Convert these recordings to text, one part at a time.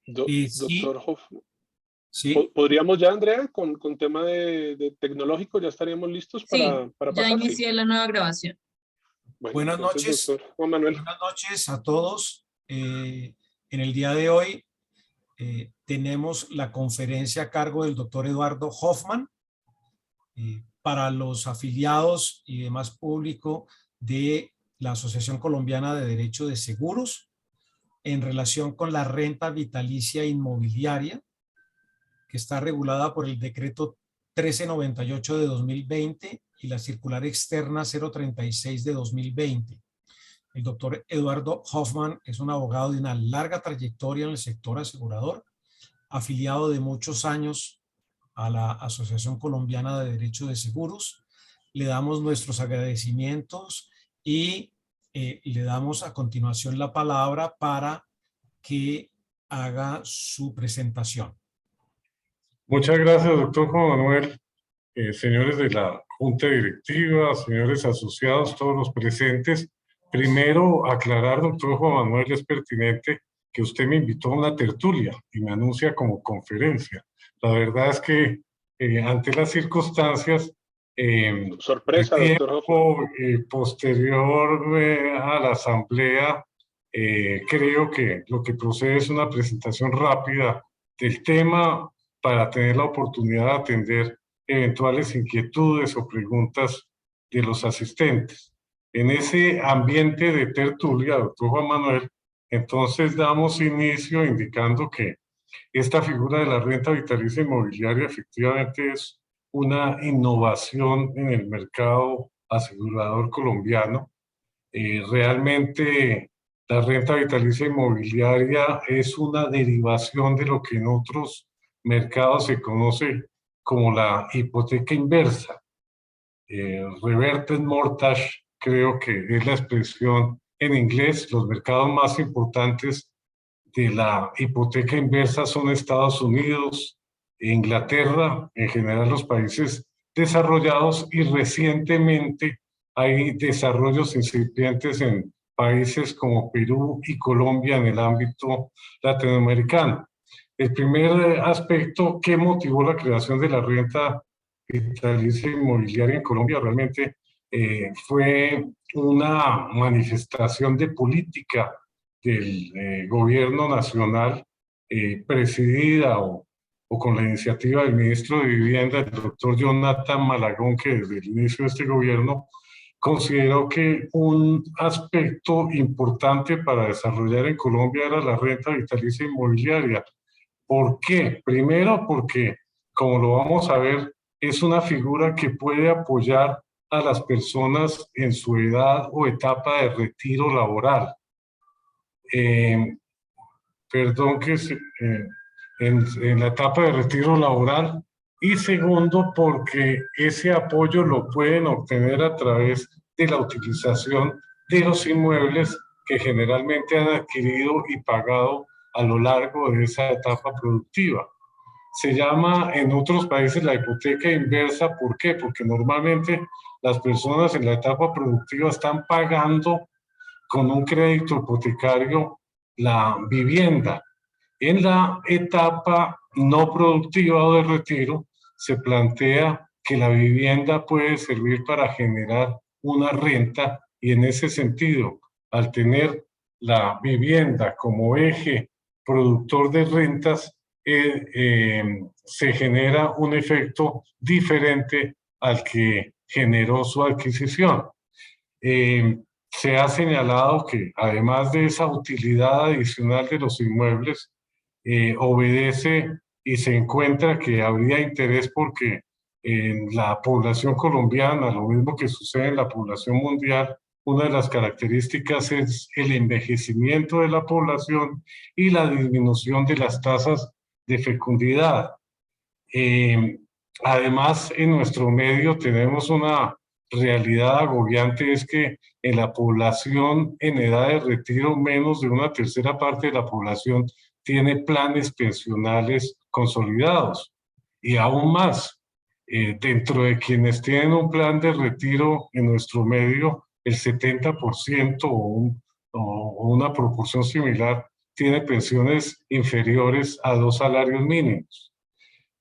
Sí, Doctor Hoff, sí, ¿podríamos ya, Andrea, con tema de tecnológico, ya estaríamos listos Sí, para ya pasar? Sí. inicié la nueva grabación. Bueno, buenas entonces, noches. doctor Juan Manuel. Buenas noches a todos. En el día de hoy tenemos la conferencia a cargo del doctor Eduardo Hoffman para los afiliados y demás público de la Asociación Colombiana de Derecho de Seguros en relación con la renta vitalicia inmobiliaria, que está regulada por el decreto 1398 de 2020 y la circular externa 036 de 2020. El doctor Eduardo Hoffman es un abogado de una larga trayectoria en el sector asegurador, afiliado de muchos años a la Asociación Colombiana de Derecho de Seguros. Le damos nuestros agradecimientos y le damos a continuación la palabra para que haga su presentación. Muchas gracias, doctor Juan Manuel, señores de la Junta Directiva, señores asociados, todos los presentes. Primero, aclarar, doctor Juan Manuel, es pertinente que usted me invitó a una tertulia y me anuncia como conferencia. La verdad es que ante las circunstancias, Sorpresa, el doctor Hoffman. tiempo posterior a la asamblea, creo que lo que procede es una presentación rápida del tema para tener la oportunidad de atender eventuales inquietudes o preguntas de los asistentes. En ese ambiente de tertulia, doctor Juan Manuel, entonces damos inicio indicando que esta figura de la renta vitalicia inmobiliaria efectivamente es una innovación en el mercado asegurador colombiano. Realmente la renta vitalicia inmobiliaria es una derivación de lo que en otros mercados se conoce como la hipoteca inversa. Reverted mortgage, creo que es la expresión en inglés. Los mercados más importantes de la hipoteca inversa son Estados Unidos, Inglaterra, en general los países desarrollados, y recientemente hay desarrollos incipientes en países como Perú y Colombia en el ámbito latinoamericano. El primer aspecto que motivó la creación de la renta vitalicia inmobiliaria en Colombia realmente fue una manifestación de política del gobierno nacional, presidida o con la iniciativa del ministro de Vivienda, el doctor Jonathan Malagón, que desde el inicio de este gobierno consideró que un aspecto importante para desarrollar en Colombia era la renta vitalicia inmobiliaria. ¿Por qué? Primero porque, como lo vamos a ver, es una figura que puede apoyar a las personas en su edad o etapa de retiro laboral. Perdón, en la etapa de retiro laboral. Y segundo, porque ese apoyo lo pueden obtener a través de la utilización de los inmuebles que generalmente han adquirido y pagado a lo largo de esa etapa productiva. Se llama en otros países la hipoteca inversa. ¿Por qué? Porque normalmente las personas en la etapa productiva están pagando con un crédito hipotecario la vivienda. En la etapa no productiva o de retiro, se plantea que la vivienda puede servir para generar una renta, y en ese sentido, al tener la vivienda como eje productor de rentas, se genera un efecto diferente al que generó su adquisición. Se ha señalado que además de esa utilidad adicional de los inmuebles, obedece y se encuentra que habría interés porque en la población colombiana, lo mismo que sucede en la población mundial, una de las características es el envejecimiento de la población y la disminución de las tasas de fecundidad. Además, en nuestro medio tenemos una realidad agobiante, es que en la población en edad de retiro, menos de una tercera parte de la población tiene planes pensionales consolidados. Y aún más, dentro de quienes tienen un plan de retiro en nuestro medio, el 70% o una proporción similar tiene pensiones inferiores a 2 salarios mínimos.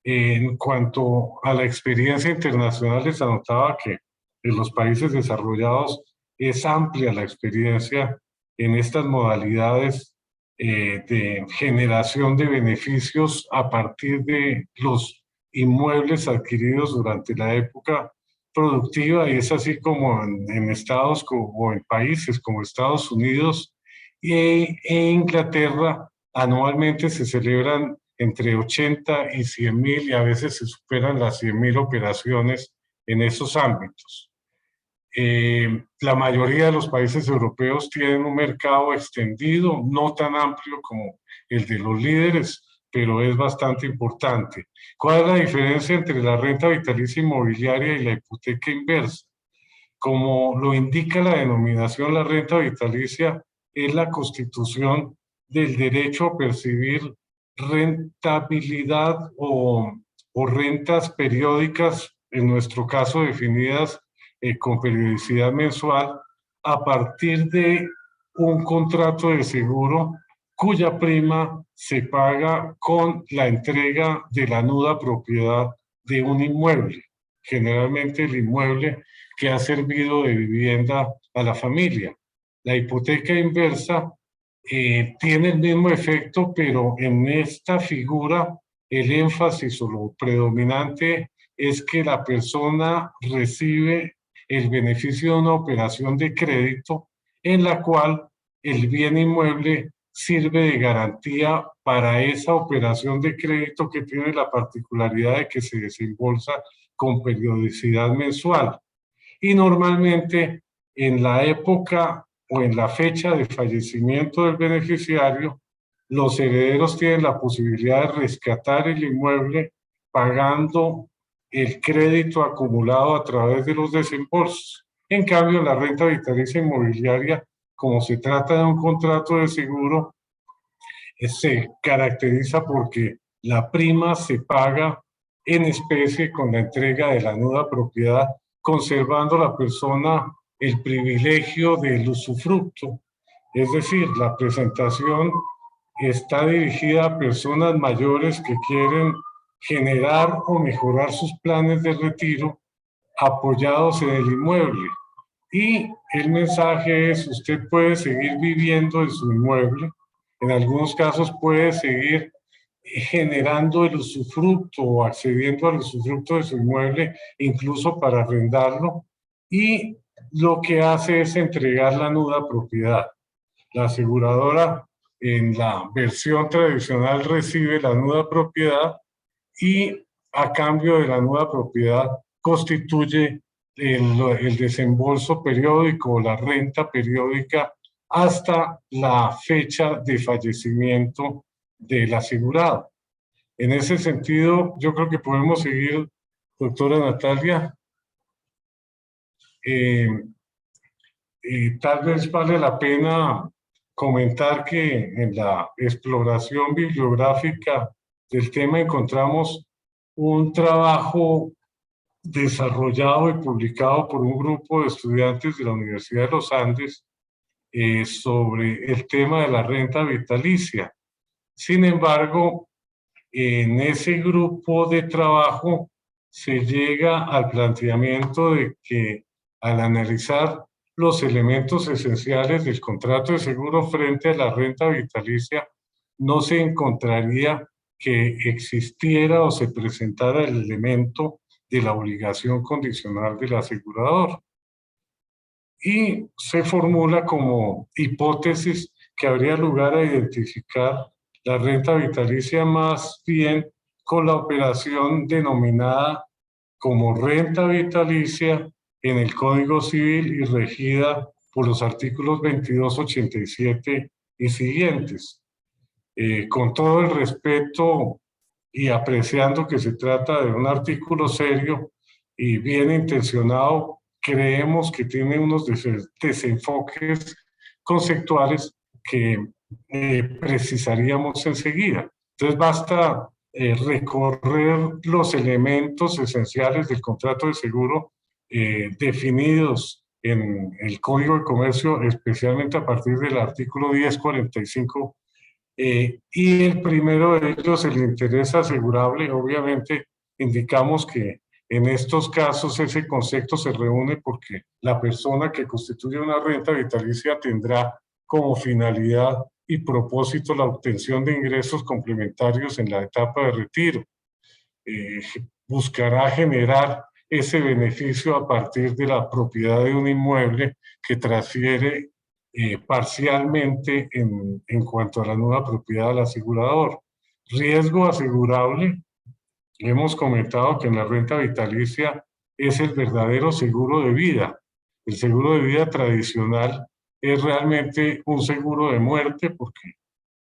En cuanto a la experiencia internacional, les anotaba que en los países desarrollados es amplia la experiencia en estas modalidades de generación de beneficios a partir de los inmuebles adquiridos durante la época productiva, y es así como en estados o en países como Estados Unidos e Inglaterra. Anualmente se celebran entre 80 y 100.000, y a veces se superan las 100.000 operaciones en esos ámbitos. La mayoría de los países europeos tienen un mercado extendido, no tan amplio como el de los líderes, pero es bastante importante. ¿Cuál es la diferencia entre la renta vitalicia inmobiliaria y la hipoteca inversa? Como lo indica la denominación, la renta vitalicia es la constitución del derecho a percibir rentabilidad o rentas periódicas, en nuestro caso definidas con periodicidad mensual, a partir de un contrato de seguro cuya prima se paga con la entrega de la nuda propiedad de un inmueble, generalmente el inmueble que ha servido de vivienda a la familia. La hipoteca inversa tiene el mismo efecto, pero en esta figura el énfasis o lo predominante es que la persona recibe el beneficio de una operación de crédito en la cual el bien inmueble sirve de garantía para esa operación de crédito, que tiene la particularidad de que se desembolsa con periodicidad mensual. Y normalmente en la época o en la fecha de fallecimiento del beneficiario, los herederos tienen la posibilidad de rescatar el inmueble pagando el crédito acumulado a través de los desembolsos. En cambio, la renta vitalicia inmobiliaria, como se trata de un contrato de seguro, se caracteriza porque la prima se paga en especie con la entrega de la nuda propiedad, conservando la persona el privilegio del usufructo. Es decir, la presentación está dirigida a personas mayores que quieren generar o mejorar sus planes de retiro apoyados en el inmueble. Y el mensaje es: usted puede seguir viviendo en su inmueble, en algunos casos puede seguir generando el usufructo o accediendo al usufructo de su inmueble, incluso para arrendarlo, y lo que hace es entregar la nuda propiedad. La aseguradora, en la versión tradicional, recibe la nuda propiedad y a cambio de la nuda propiedad constituye el desembolso periódico o la renta periódica hasta la fecha de fallecimiento del asegurado. En ese sentido, yo creo que podemos seguir, doctora Natalia. Tal vez vale la pena comentar que en la exploración bibliográfica del tema encontramos un trabajo desarrollado y publicado por un grupo de estudiantes de la Universidad de los Andes sobre el tema de la renta vitalicia. Sin embargo, en ese grupo de trabajo se llega al planteamiento de que, al analizar los elementos esenciales del contrato de seguro frente a la renta vitalicia, no se encontraría que existiera o se presentara el elemento de la obligación condicional del asegurador. Y se formula como hipótesis que habría lugar a identificar la renta vitalicia más bien con la operación denominada como renta vitalicia en el Código Civil y regida por los artículos 22, 87 y siguientes. Con todo el respeto y apreciando que se trata de un artículo serio y bien intencionado, creemos que tiene unos desenfoques conceptuales que precisaríamos enseguida. Entonces basta recorrer los elementos esenciales del contrato de seguro definidos en el Código de Comercio, especialmente a partir del artículo 1045 Y el primero de ellos, el interés asegurable, obviamente indicamos que en estos casos ese concepto se reúne porque la persona que constituye una renta vitalicia tendrá como finalidad y propósito la obtención de ingresos complementarios en la etapa de retiro. Buscará generar ese beneficio a partir de la propiedad de un inmueble que transfiere parcialmente en cuanto a la nueva propiedad al asegurador. Riesgo asegurable. Hemos comentado que en la renta vitalicia es el verdadero seguro de vida. El seguro de vida tradicional es realmente un seguro de muerte porque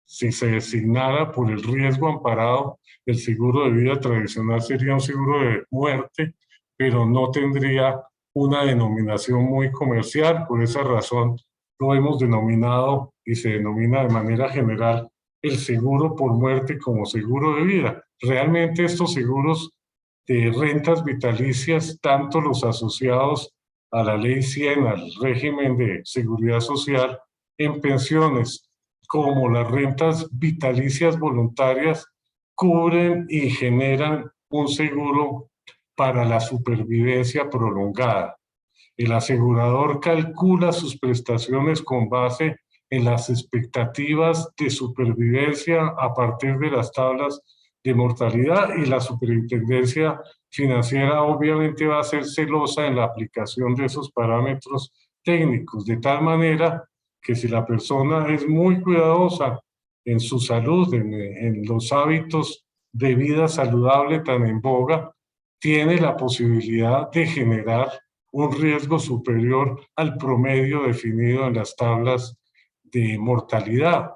si se designara por el riesgo amparado, el seguro de vida tradicional sería un seguro de muerte, pero no tendría una denominación muy comercial. Por esa razón lo hemos denominado y se denomina de manera general el seguro por muerte como seguro de vida. Realmente estos seguros de rentas vitalicias, tanto los asociados a la Ley 100, al régimen de seguridad social, en pensiones, como las rentas vitalicias voluntarias, cubren y generan un seguro para la supervivencia prolongada. El asegurador calcula sus prestaciones con base en las expectativas de supervivencia a partir de las tablas de mortalidad, y la superintendencia financiera obviamente va a ser celosa en la aplicación de esos parámetros técnicos, de tal manera que si la persona es muy cuidadosa en su salud, en los hábitos de vida saludable tan en boga, tiene la posibilidad de generar un riesgo superior al promedio definido en las tablas de mortalidad.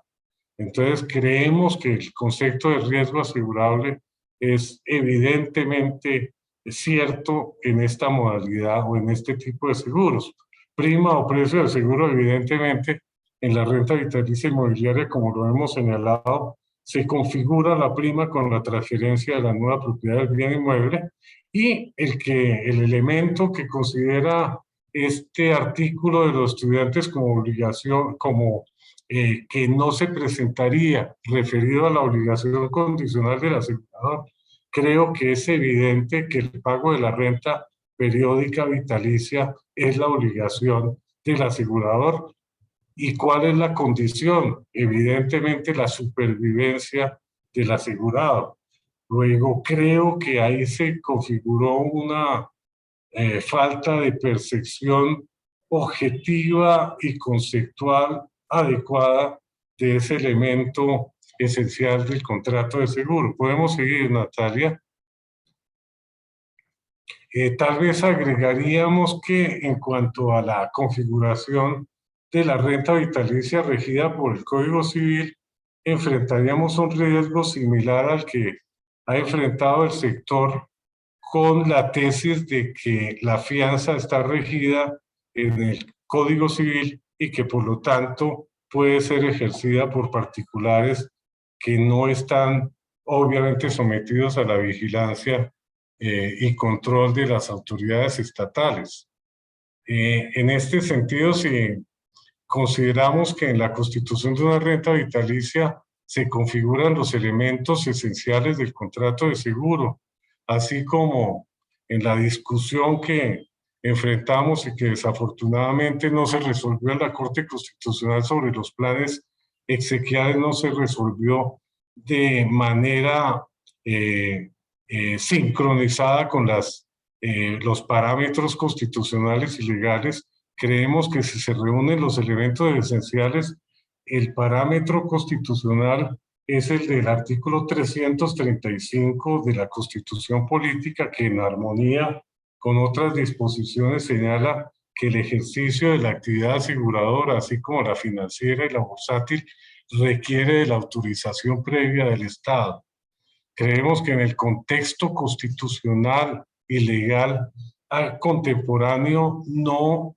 Entonces, creemos que el concepto de riesgo asegurable es evidentemente cierto en esta modalidad o en este tipo de seguros. Prima o precio del seguro, evidentemente, en la renta vitalicia inmobiliaria, como lo hemos señalado, se configura la prima con la transferencia de la nueva propiedad del bien inmueble, y el elemento que considera este artículo de los estudiantes como obligación, como que no se presentaría referido a la obligación condicional del asegurador, creo que es evidente que el pago de la renta periódica vitalicia es la obligación del asegurador. ¿Y cuál es la condición? Evidentemente la supervivencia del asegurado. Luego creo que ahí se configuró una falta de percepción objetiva y conceptual adecuada de ese elemento esencial del contrato de seguro. Podemos seguir, Natalia. Tal vez agregaríamos que en cuanto a la configuración de la renta vitalicia regida por el Código Civil, enfrentaríamos un riesgo similar al que ha enfrentado el sector con la tesis de que la fianza está regida en el Código Civil y que por lo tanto puede ser ejercida por particulares que no están obviamente sometidos a la vigilancia y control de las autoridades estatales. En este sentido, si consideramos que en la constitución de una renta vitalicia se configuran los elementos esenciales del contrato de seguro, así como en la discusión que enfrentamos y que desafortunadamente no se resolvió en la Corte Constitucional sobre los planes exequiales, no se resolvió de manera sincronizada con los parámetros constitucionales y legales. Creemos que si se reúnen los elementos esenciales, el parámetro constitucional es el del artículo 335 de la Constitución Política, que en armonía con otras disposiciones señala que el ejercicio de la actividad aseguradora, así como la financiera y la bursátil, requiere de la autorización previa del Estado. Creemos que en el contexto constitucional y legal contemporáneo no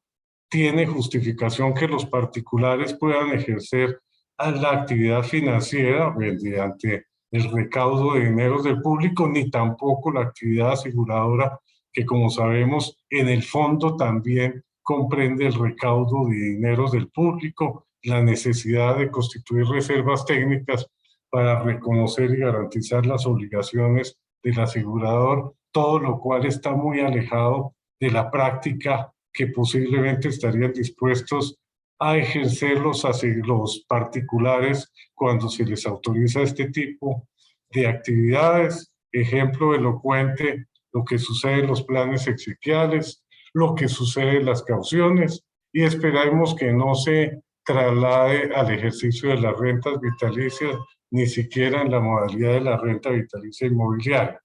tiene justificación que los particulares puedan ejercer la actividad financiera mediante el recaudo de dineros del público, ni tampoco la actividad aseguradora, que como sabemos en el fondo también comprende el recaudo de dineros del público la necesidad de constituir reservas técnicas para reconocer y garantizar las obligaciones del asegurador, todo lo cual está muy alejado de la práctica que posiblemente estarían dispuestos a ejercer los particulares cuando se les autoriza este tipo de actividades. Ejemplo elocuente, lo que sucede en los planes exequiales, lo que sucede en las cauciones, y esperemos que no se traslade al ejercicio de las rentas vitalicias, ni siquiera en la modalidad de la renta vitalicia inmobiliaria.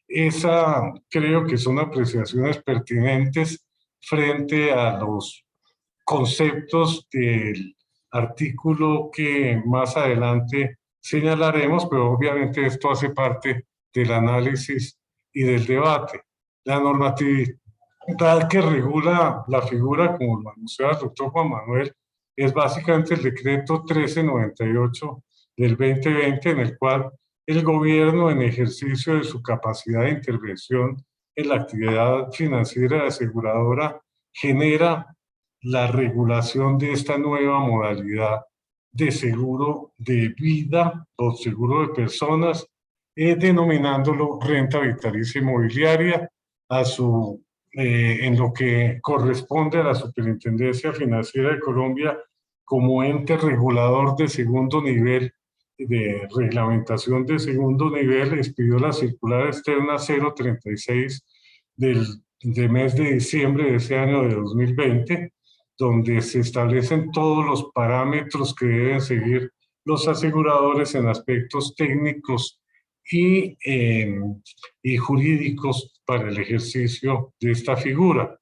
Esa creo que son apreciaciones pertinentes frente a los conceptos del artículo que más adelante señalaremos, pero obviamente esto hace parte del análisis y del debate. La normatividad que regula la figura, como lo anunciaba el doctor Juan Manuel, es básicamente el decreto 1398 del 2020, en el cual el gobierno, en ejercicio de su capacidad de intervención en la actividad financiera de aseguradora, genera la regulación de esta nueva modalidad de seguro de vida o seguro de personas, denominándolo renta vitalicia inmobiliaria, en lo que corresponde a la Superintendencia Financiera de Colombia como ente regulador de segundo nivel, de reglamentación de segundo nivel. Expidió la circular externa 036 del mes de diciembre de ese año de 2020, donde se establecen todos los parámetros que deben seguir los aseguradores en aspectos técnicos y jurídicos para el ejercicio de esta figura.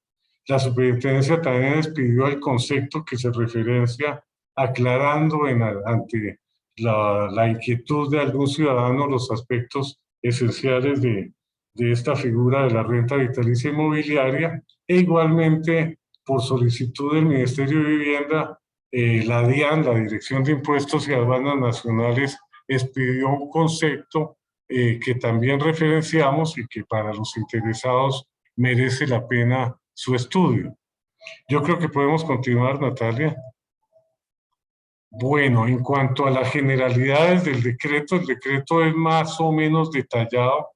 La superintendencia también expidió el concepto que se referencia, aclarando ante la inquietud de algún ciudadano los aspectos esenciales de esta figura de la renta vitalicia inmobiliaria, e igualmente por solicitud del Ministerio de Vivienda, la DIAN, la Dirección de Impuestos y Aduanas Nacionales, expidió un concepto que también referenciamos y que para los interesados merece la pena su estudio. Yo creo que podemos continuar, Natalia. Bueno, en cuanto a las generalidades del decreto, el decreto es más o menos detallado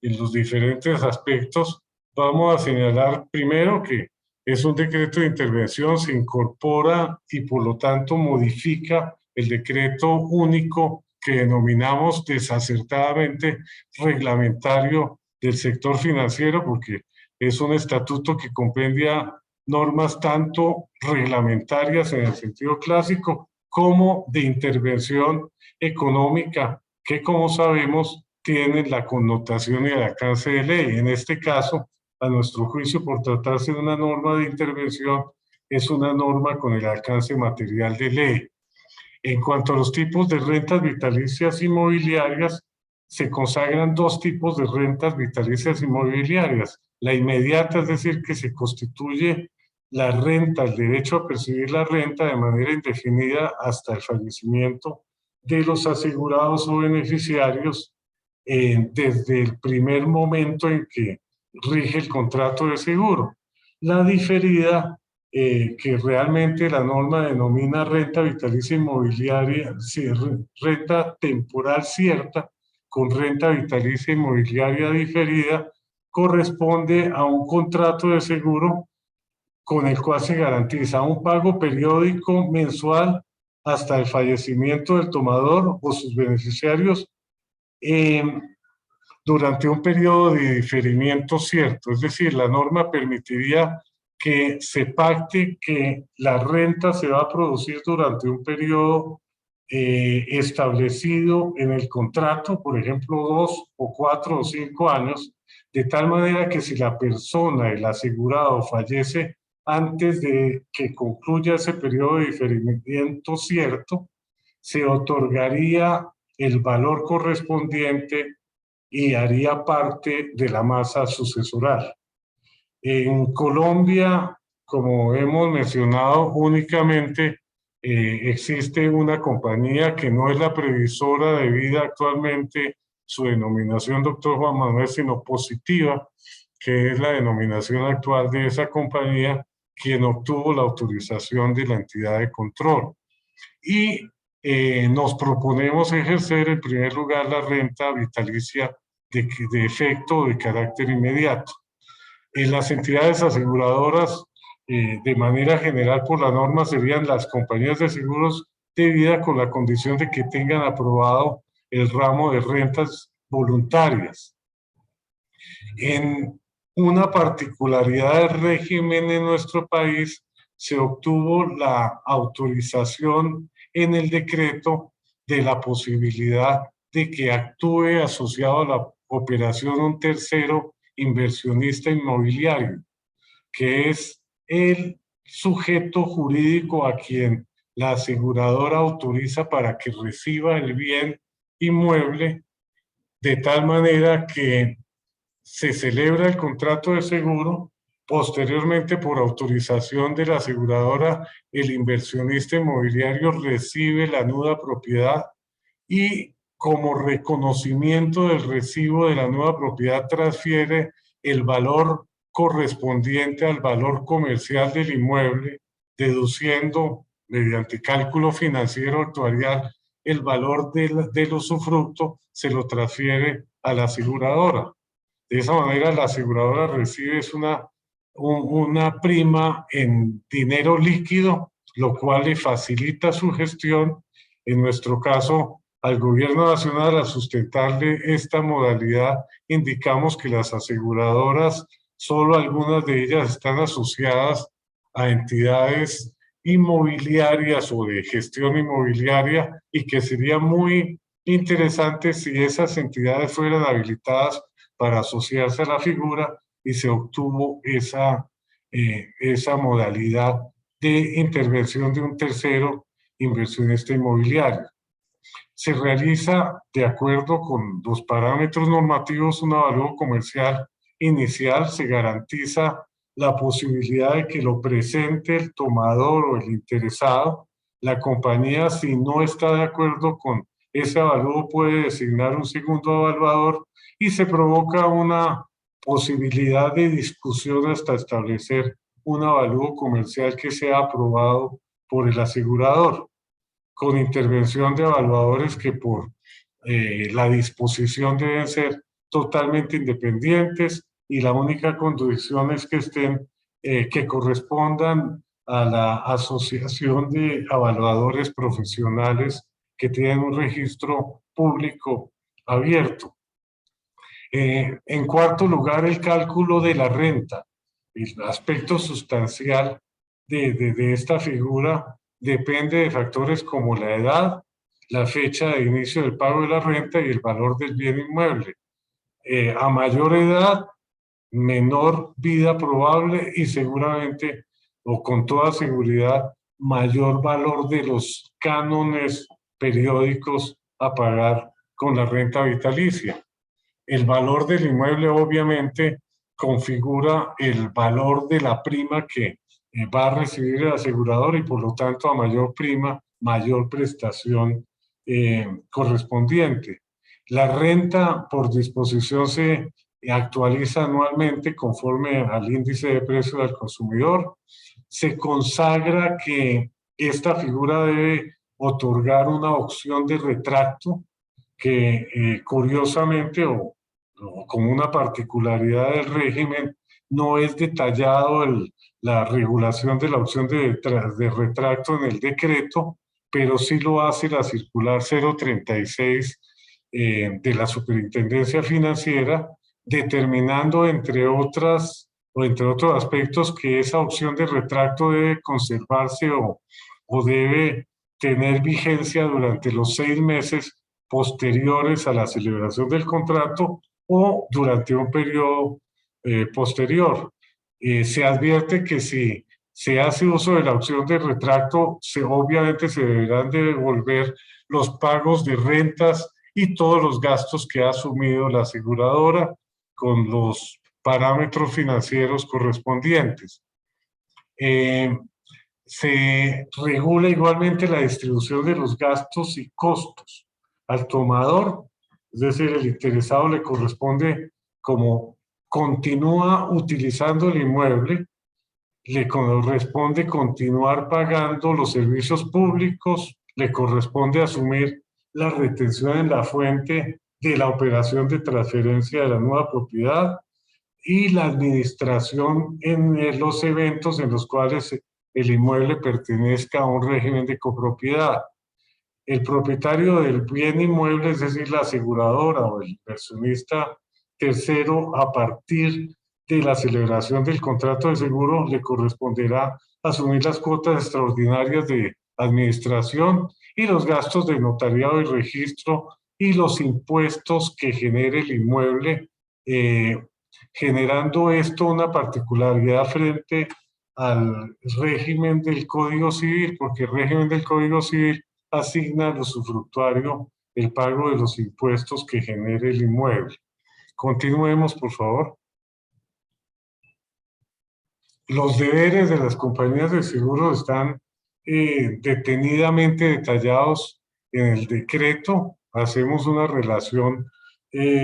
en los diferentes aspectos. Vamos a señalar primero que es un decreto de intervención, se incorpora y por lo tanto modifica el decreto único que denominamos desacertadamente reglamentario del sector financiero, porque es un estatuto que compendia normas tanto reglamentarias en el sentido clásico como de intervención económica, que como sabemos tienen la connotación y el alcance de ley. En este caso, a nuestro juicio, por tratarse de una norma de intervención, es una norma con el alcance material de ley. En cuanto a los tipos de rentas vitalicias inmobiliarias, se consagran dos tipos de rentas vitalicias inmobiliarias. La inmediata, es decir, que se constituye la renta, el derecho a percibir la renta de manera indefinida hasta el fallecimiento de los asegurados o beneficiarios, desde el primer momento en que rige el contrato de seguro. La diferida, que realmente la norma denomina renta vitalicia inmobiliaria, renta temporal cierta con renta vitalicia inmobiliaria diferida, corresponde a un contrato de seguro con el cual se garantiza un pago periódico mensual hasta el fallecimiento del tomador o sus beneficiarios, durante un periodo de diferimiento cierto. Es decir, la norma permitiría que se pacte que la renta se va a producir durante un periodo establecido en el contrato, por ejemplo, 2 o 4 o 5 años, de tal manera que si la persona, el asegurado, fallece antes de que concluya ese periodo de diferimiento cierto, se otorgaría el valor correspondiente y haría parte de la masa sucesoral. En Colombia, como hemos mencionado, únicamente existe una compañía que no es la previsora de vida actualmente, su denominación, doctor Juan Manuel, sino Positiva, que es la denominación actual de esa compañía, quien obtuvo la autorización de la entidad de control. y nos proponemos ejercer en primer lugar la renta vitalicia de efecto de carácter inmediato. En las entidades aseguradoras, de manera general por la norma, serían las compañías de seguros de vida con la condición de que tengan aprobado el ramo de rentas voluntarias. En una particularidad del régimen en nuestro país, se obtuvo la autorización en el decreto de la posibilidad de que actúe asociado a la operación un tercero inversionista inmobiliario, que es el sujeto jurídico a quien la aseguradora autoriza para que reciba el bien inmueble, de tal manera que se celebra el contrato de seguro. Posteriormente, por autorización de la aseguradora, el inversionista inmobiliario recibe la nuda propiedad y, como reconocimiento del recibo de la nueva propiedad, transfiere el valor correspondiente al valor comercial del inmueble, deduciendo mediante cálculo financiero actuarial el valor del usufructo, se lo transfiere a la aseguradora. De esa manera la aseguradora recibe una prima en dinero líquido, lo cual le facilita su gestión. En nuestro caso, al Gobierno Nacional, al sustentarle esta modalidad, indicamos que las aseguradoras, solo algunas de ellas están asociadas a entidades inmobiliarias o de gestión inmobiliaria, y que sería muy interesante si esas entidades fueran habilitadas para asociarse a la figura, y se obtuvo esa modalidad de intervención de un tercero inversionista inmobiliario. Se realiza, de acuerdo con los parámetros normativos, un avalúo comercial inicial. Se garantiza la posibilidad de que lo presente el tomador o el interesado. La compañía, si no está de acuerdo con ese avalúo, puede designar un segundo evaluador, y se provoca una posibilidad de discusión hasta establecer un avalúo comercial que sea aprobado por el asegurador, con intervención de evaluadores que por la disposición deben ser totalmente independientes, y la única condición es que que correspondan a la Asociación de Evaluadores Profesionales, que tienen un registro público abierto. En cuarto lugar, el cálculo de la renta. El aspecto sustancial de esta figura depende de factores como la edad, la fecha de inicio del pago de la renta y el valor del bien inmueble. A mayor edad, menor vida probable y seguramente, o con toda seguridad, mayor valor de los cánones periódicos a pagar con la renta vitalicia. El valor del inmueble obviamente configura el valor de la prima que va a recibir el asegurador, y por lo tanto a mayor prima, mayor prestación correspondiente. La renta por disposición se actualiza anualmente conforme al índice de precios del consumidor. Se consagra que esta figura debe otorgar una opción de retracto que curiosamente o como una particularidad del régimen, no es detallado la regulación de la opción de retracto en el decreto, pero sí lo hace la circular 036 de la Superintendencia Financiera, determinando entre otros aspectos que esa opción de retracto debe conservarse o debe tener vigencia durante los 6 meses posteriores a la celebración del contrato o durante un periodo posterior. Se advierte que si se hace uso de la opción de retracto, obviamente se deberán de devolver los pagos de rentas y todos los gastos que ha asumido la aseguradora con los parámetros financieros correspondientes. Se regula igualmente la distribución de los gastos y costos. Al tomador, es decir, el interesado, le corresponde, como continúa utilizando el inmueble, le corresponde continuar pagando los servicios públicos, le corresponde asumir la retención en la fuente de la operación de transferencia de la nueva propiedad y la administración en los eventos en los cuales el inmueble pertenezca a un régimen de copropiedad. El propietario del bien inmueble, es decir, la aseguradora o el inversionista tercero, a partir de la celebración del contrato de seguro, le corresponderá asumir las cuotas extraordinarias de administración y los gastos de notariado y registro y los impuestos que genere el inmueble, generando esto una particularidad frente al régimen del Código Civil, porque el régimen del Código Civil asigna al usufructuario el pago de los impuestos que genere el inmueble. Continuemos, por favor. Los deberes de las compañías de seguros están detenidamente detallados en el decreto. Hacemos una relación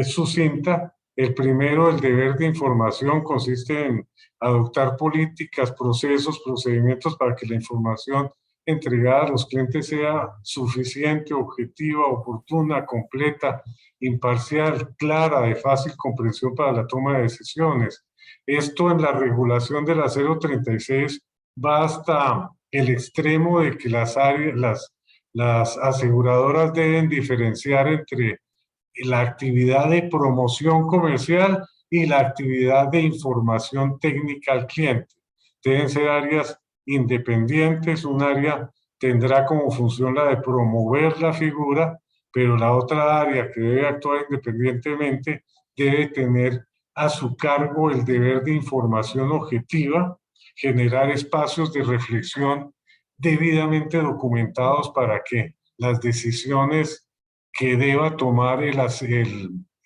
sucinta. El primero, el deber de información, consiste en adoptar políticas, procesos, procedimientos para que la información entregada a los clientes sea suficiente, objetiva, oportuna, completa, imparcial, clara, de fácil comprensión para la toma de decisiones. Esto en la regulación de la 036 va hasta el extremo de que las aseguradoras deben diferenciar entre la actividad de promoción comercial y la actividad de información técnica al cliente. Deben ser áreas independientes. Un área tendrá como función la de promover la figura, pero la otra área que debe actuar independientemente debe tener a su cargo el deber de información objetiva, generar espacios de reflexión debidamente documentados para que las decisiones que deba tomar el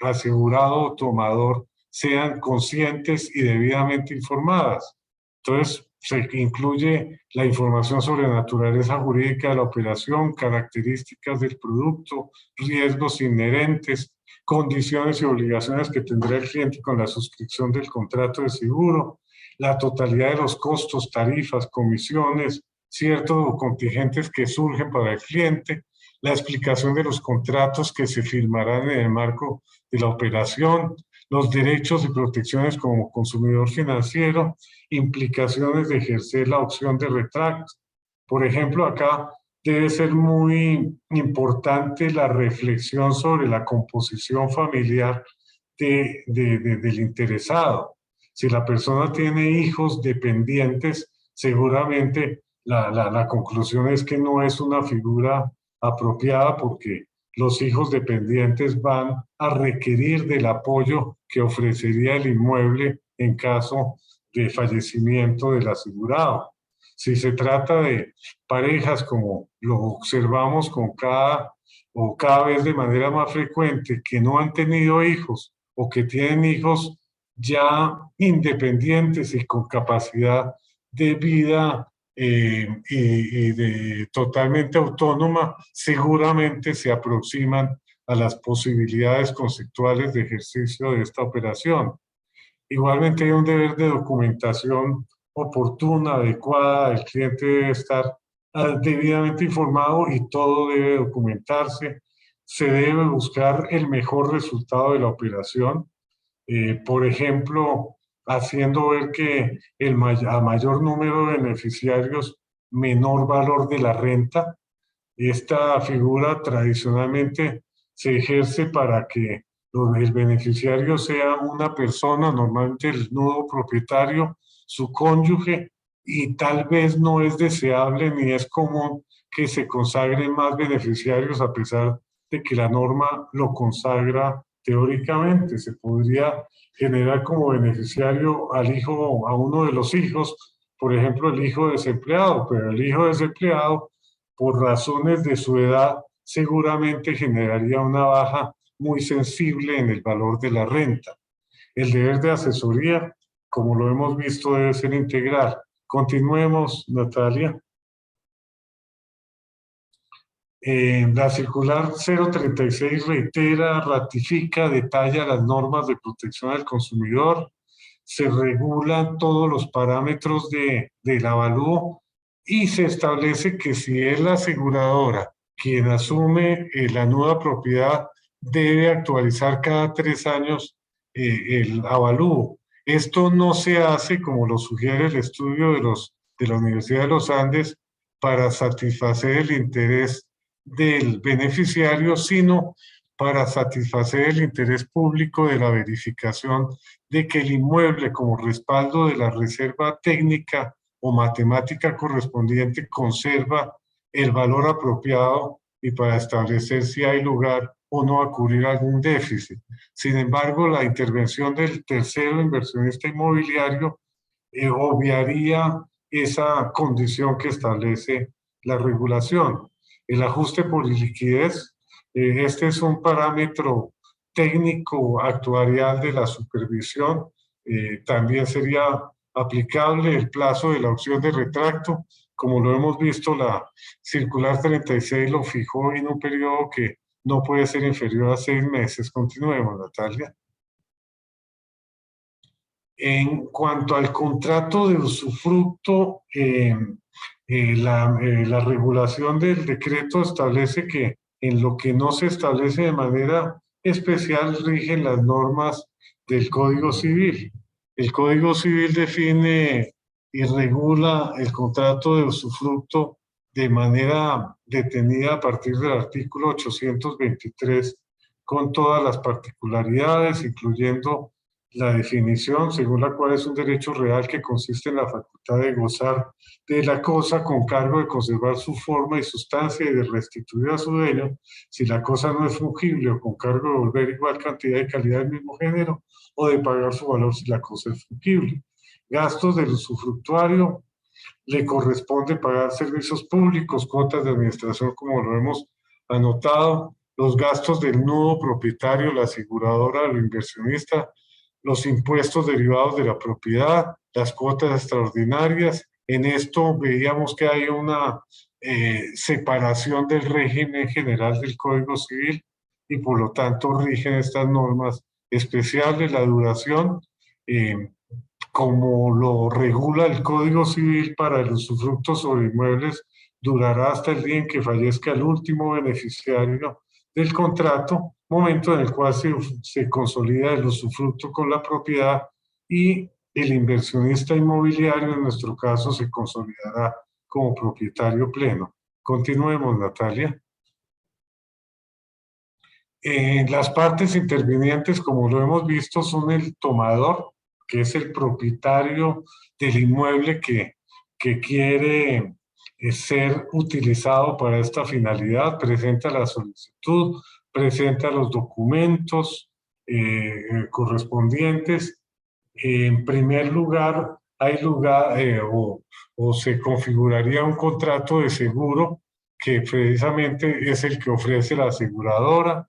asegurado o tomador sean conscientes y debidamente informadas. Entonces, se incluye la información sobre la naturaleza jurídica de la operación, características del producto, riesgos inherentes, condiciones y obligaciones que tendrá el cliente con la suscripción del contrato de seguro, la totalidad de los costos, tarifas, comisiones, ciertos contingentes que surgen para el cliente, la explicación de los contratos que se firmarán en el marco de la operación, los derechos y protecciones como consumidor financiero, implicaciones de ejercer la opción de retracto. Por ejemplo, acá debe ser muy importante la reflexión sobre la composición familiar del interesado. Si la persona tiene hijos dependientes, seguramente la conclusión es que no es una figura apropiada, porque los hijos dependientes van a requerir del apoyo que ofrecería el inmueble en caso de fallecimiento del asegurado. Si se trata de parejas, como lo observamos cada vez de manera más frecuente, que no han tenido hijos o que tienen hijos ya independientes y con capacidad de vida totalmente autónoma, seguramente se aproximan a las posibilidades conceptuales de ejercicio de esta operación. Igualmente hay un deber de documentación oportuna, adecuada. El cliente debe estar debidamente informado y todo debe documentarse. Se debe buscar el mejor resultado de la operación. Por ejemplo, haciendo ver que a mayor número de beneficiarios, menor valor de la renta. Esta figura tradicionalmente se ejerce para que el beneficiario sea una persona, normalmente el nuevo propietario, su cónyuge, y tal vez no es deseable ni es común que se consagren más beneficiarios, a pesar de que la norma lo consagra teóricamente. Se podría generar como beneficiario a uno de los hijos, por ejemplo, el hijo desempleado, pero el hijo desempleado, por razones de su edad, seguramente generaría una baja muy sensible en el valor de la renta. El deber de asesoría, como lo hemos visto, debe ser integral. Continuemos, Natalia. La circular 036 reitera, ratifica, detalla las normas de protección al consumidor. se regulan todos los parámetros del avalúo y se establece que si es la aseguradora quien asume la nueva propiedad, debe actualizar cada 3 años el avalúo. Esto no se hace, como lo sugiere el estudio de la Universidad de los Andes, para satisfacer el interés del beneficiario, sino para satisfacer el interés público de la verificación de que el inmueble, como respaldo de la reserva técnica o matemática correspondiente, conserva el valor apropiado y para establecer si hay lugar o no a cubrir algún déficit. Sin embargo, la intervención del tercero inversionista inmobiliario obviaría esa condición que establece la regulación. El ajuste por liquidez, este es un parámetro técnico actuarial de la supervisión, también sería aplicable el plazo de la opción de retracto. Como lo hemos visto, la circular 36 lo fijó en un periodo que no puede ser inferior a 6 meses. Continuemos, Natalia. En cuanto al contrato de usufructo, la regulación del decreto establece que en lo que no se establece de manera especial rigen las normas del Código Civil. El Código Civil define y regula el contrato de usufructo de manera detenida a partir del artículo 823 con todas las particularidades, incluyendo la definición según la cual es un derecho real que consiste en la facultad de gozar de la cosa con cargo de conservar su forma y sustancia y de restituir a su dueño si la cosa no es fungible o con cargo de devolver igual cantidad y calidad del mismo género o de pagar su valor si la cosa es fungible. Gastos del usufructuario, le corresponde pagar servicios públicos, cuotas de administración como lo hemos anotado, los gastos del nudo propietario, la aseguradora, el inversionista, los impuestos derivados de la propiedad, las cuotas extraordinarias. En esto veíamos que hay una separación del régimen general del Código Civil y por lo tanto rigen estas normas especiales. La duración, como lo regula el Código Civil para el usufructo sobre inmuebles, durará hasta el día en que fallezca el último beneficiario del contrato, momento en el cual se consolida el usufructo con la propiedad y el inversionista inmobiliario, en nuestro caso, se consolidará como propietario pleno. Continuemos, Natalia. Las partes intervinientes, como lo hemos visto, son el tomador, que es el propietario del inmueble que quiere ser utilizado para esta finalidad, presenta la solicitud, presenta los documentos correspondientes. En primer lugar, hay lugar o se configuraría un contrato de seguro que precisamente es el que ofrece la aseguradora.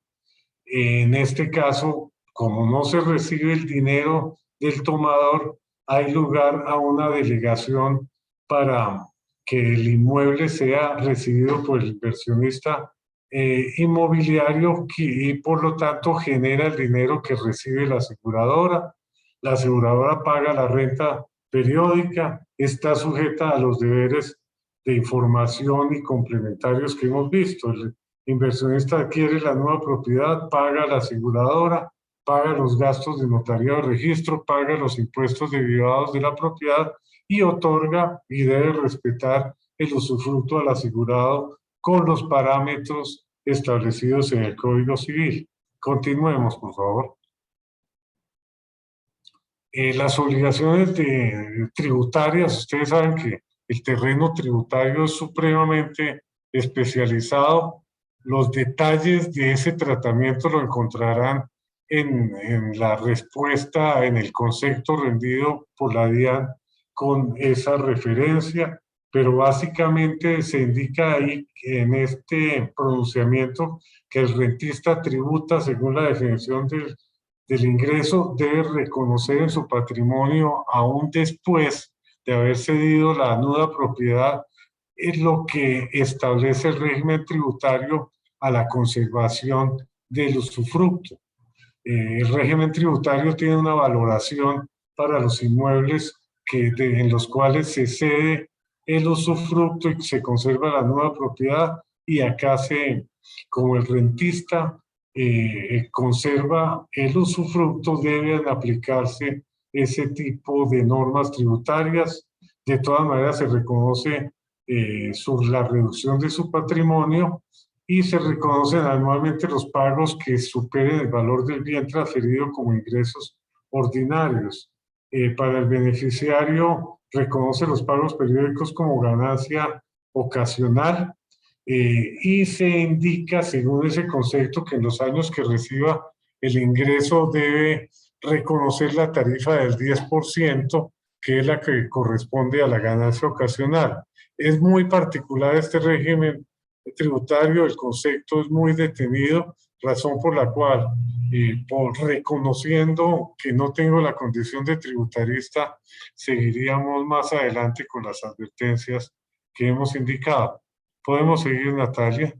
En este caso, como no se recibe el dinero del tomador, hay lugar a una delegación para que el inmueble sea recibido por el inversionista inmobiliario y por lo tanto genera el dinero que recibe la aseguradora. La aseguradora paga la renta periódica, está sujeta a los deberes de información y complementarios que hemos visto. El inversionista adquiere la nueva propiedad, paga a la aseguradora, paga los gastos de notariado de registro, paga los impuestos derivados de la propiedad y otorga y debe respetar el usufructo al asegurado con los parámetros establecidos en el Código Civil. Continuemos, por favor. Las obligaciones tributarias, ustedes saben que el terreno tributario es supremamente especializado. Los detalles de ese tratamiento lo encontrarán en la respuesta, en el concepto rendido por la DIAN con esa referencia, pero básicamente se indica ahí en este pronunciamiento que el rentista tributa según la definición del ingreso, debe reconocer en su patrimonio aún después de haber cedido la nuda propiedad, es lo que establece el régimen tributario a la conservación del usufructo. El régimen tributario tiene una valoración para los inmuebles en los cuales se cede el usufructo y se conserva la nueva propiedad, y acá como el rentista conserva el usufructo, deben aplicarse ese tipo de normas tributarias. De todas maneras se reconoce la reducción de su patrimonio y se reconocen anualmente los pagos que superen el valor del bien transferido como ingresos ordinarios. Para el beneficiario, reconoce los pagos periódicos como ganancia ocasional y se indica, según ese concepto, que en los años que reciba el ingreso debe reconocer la tarifa del 10%, que es la que corresponde a la ganancia ocasional. Es muy particular este régimen tributario, el concepto es muy detenido, razón por la cual, por reconociendo que no tengo la condición de tributarista, seguiríamos más adelante con las advertencias que hemos indicado. ¿Podemos seguir, Natalia?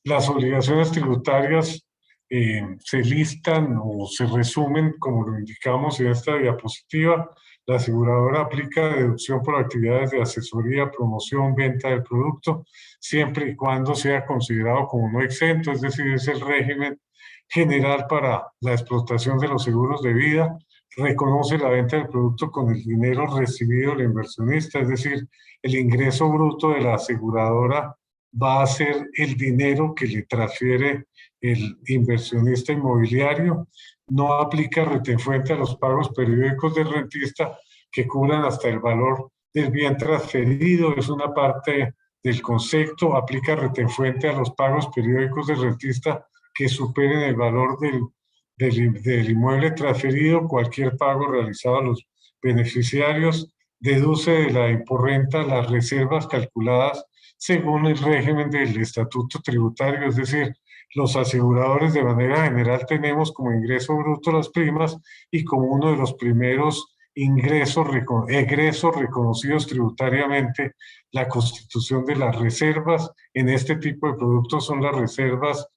Las obligaciones tributarias se listan o se resumen, como lo indicamos en esta diapositiva. La aseguradora aplica deducción por actividades de asesoría, promoción, venta del producto, siempre y cuando sea considerado como no exento, es decir, es el régimen general para la explotación de los seguros de vida. Reconoce la venta del producto con el dinero recibido del inversionista, es decir, el ingreso bruto de la aseguradora va a ser el dinero que le transfiere el inversionista inmobiliario. No aplica retenfuente a los pagos periódicos del rentista que cubran hasta el valor del bien transferido. Es una parte del concepto. Aplica retenfuente a los pagos periódicos del rentista que superen el valor del inmueble transferido. Cualquier pago realizado a los beneficiarios deduce de la imporrenta las reservas calculadas según el régimen del estatuto tributario, es decir, los aseguradores de manera general tenemos como ingreso bruto las primas y como uno de los primeros egresos reconocidos tributariamente la constitución de las reservas. En este tipo de productos son las reservas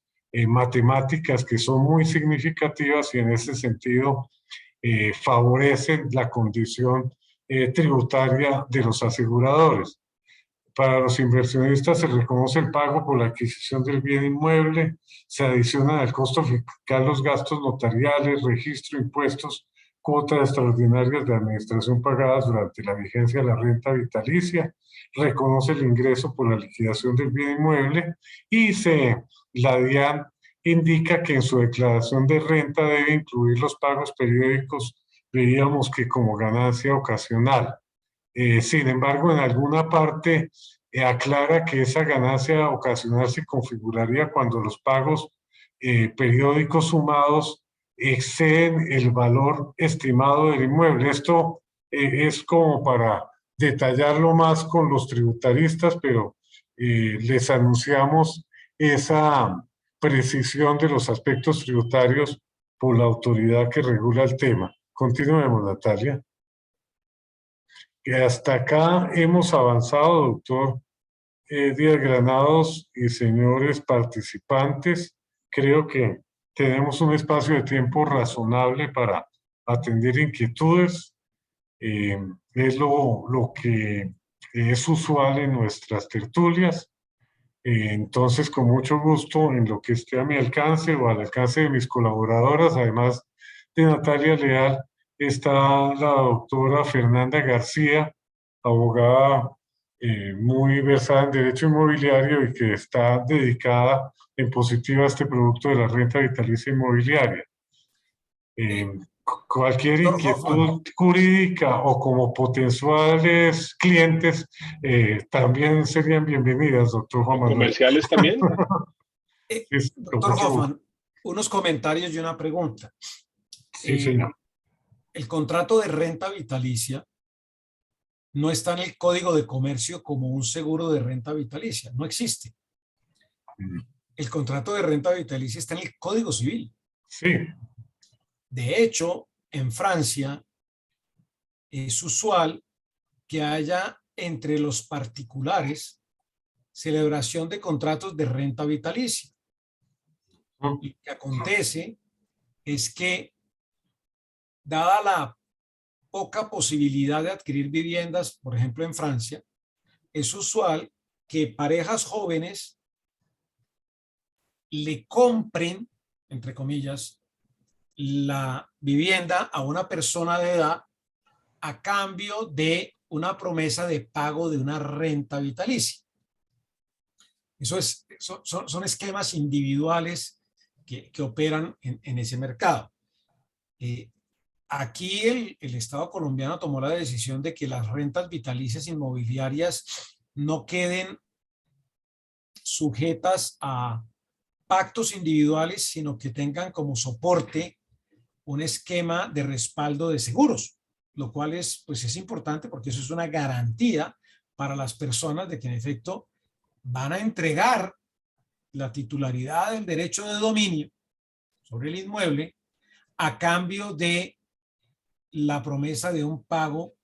matemáticas, que son muy significativas y en ese sentido favorecen la condición tributaria de los aseguradores. Para los inversionistas se reconoce el pago por la adquisición del bien inmueble, se adicionan al costo fiscal los gastos notariales, registro, impuestos, cuotas extraordinarias de administración pagadas durante la vigencia de la renta vitalicia, reconoce el ingreso por la liquidación del bien inmueble y la DIAN indica que en su declaración de renta debe incluir los pagos periódicos, veíamos que como ganancia ocasional. Sin embargo, en alguna parte aclara que esa ganancia ocasional se configuraría cuando los pagos periódicos sumados exceden el valor estimado del inmueble. Esto es como para detallarlo más con los tributaristas, pero les anunciamos esa precisión de los aspectos tributarios por la autoridad que regula el tema. Continuemos, Natalia. Hasta acá hemos avanzado, doctor Díaz Granados y señores participantes. Creo que tenemos un espacio de tiempo razonable para atender inquietudes. Es lo que es usual en nuestras tertulias. Entonces, con mucho gusto, en lo que esté a mi alcance o al alcance de mis colaboradoras, además de Natalia Leal, está la doctora Fernanda García, abogada muy versada en derecho inmobiliario y que está dedicada en positivo a este producto de la renta vitalicia inmobiliaria. Cualquier inquietud jurídica o como potenciales clientes también serían bienvenidas, doctor Juan Manuel. ¿Comerciales también? Doctor Hoffman, unos comentarios y una pregunta. Sí, señor. El contrato de renta vitalicia no está en el Código de Comercio como un seguro de renta vitalicia, no existe. El contrato de renta vitalicia está en el Código Civil. Sí. De hecho, en Francia es usual que haya entre los particulares celebración de contratos de renta vitalicia. Lo que acontece es que dada la poca posibilidad de adquirir viviendas, por ejemplo en Francia, es usual que parejas jóvenes le compren, entre comillas, la vivienda a una persona de edad a cambio de una promesa de pago de una renta vitalicia. Son esquemas individuales que operan en ese mercado. Aquí el Estado colombiano tomó la decisión de que las rentas vitalicias inmobiliarias no queden sujetas a pactos individuales, sino que tengan como soporte un esquema de respaldo de seguros, lo cual pues es importante porque eso es una garantía para las personas de que en efecto van a entregar la titularidad del derecho de dominio sobre el inmueble a cambio de la promesa de un pago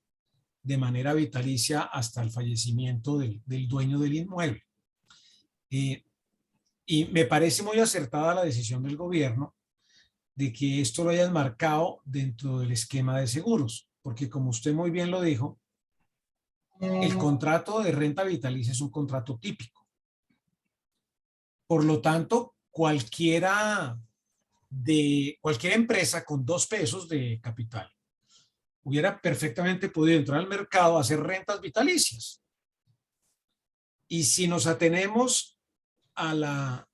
de manera vitalicia hasta el fallecimiento del dueño del inmueble. Y me parece muy acertada la decisión del gobierno de que esto lo hayan marcado dentro del esquema de seguros, porque como usted muy bien lo dijo, el contrato de renta vitalicia es un contrato típico. Por lo tanto, cualquier empresa con 2 pesos de capital hubiera perfectamente podido entrar al mercado a hacer rentas vitalicias. Y si nos atenemos a la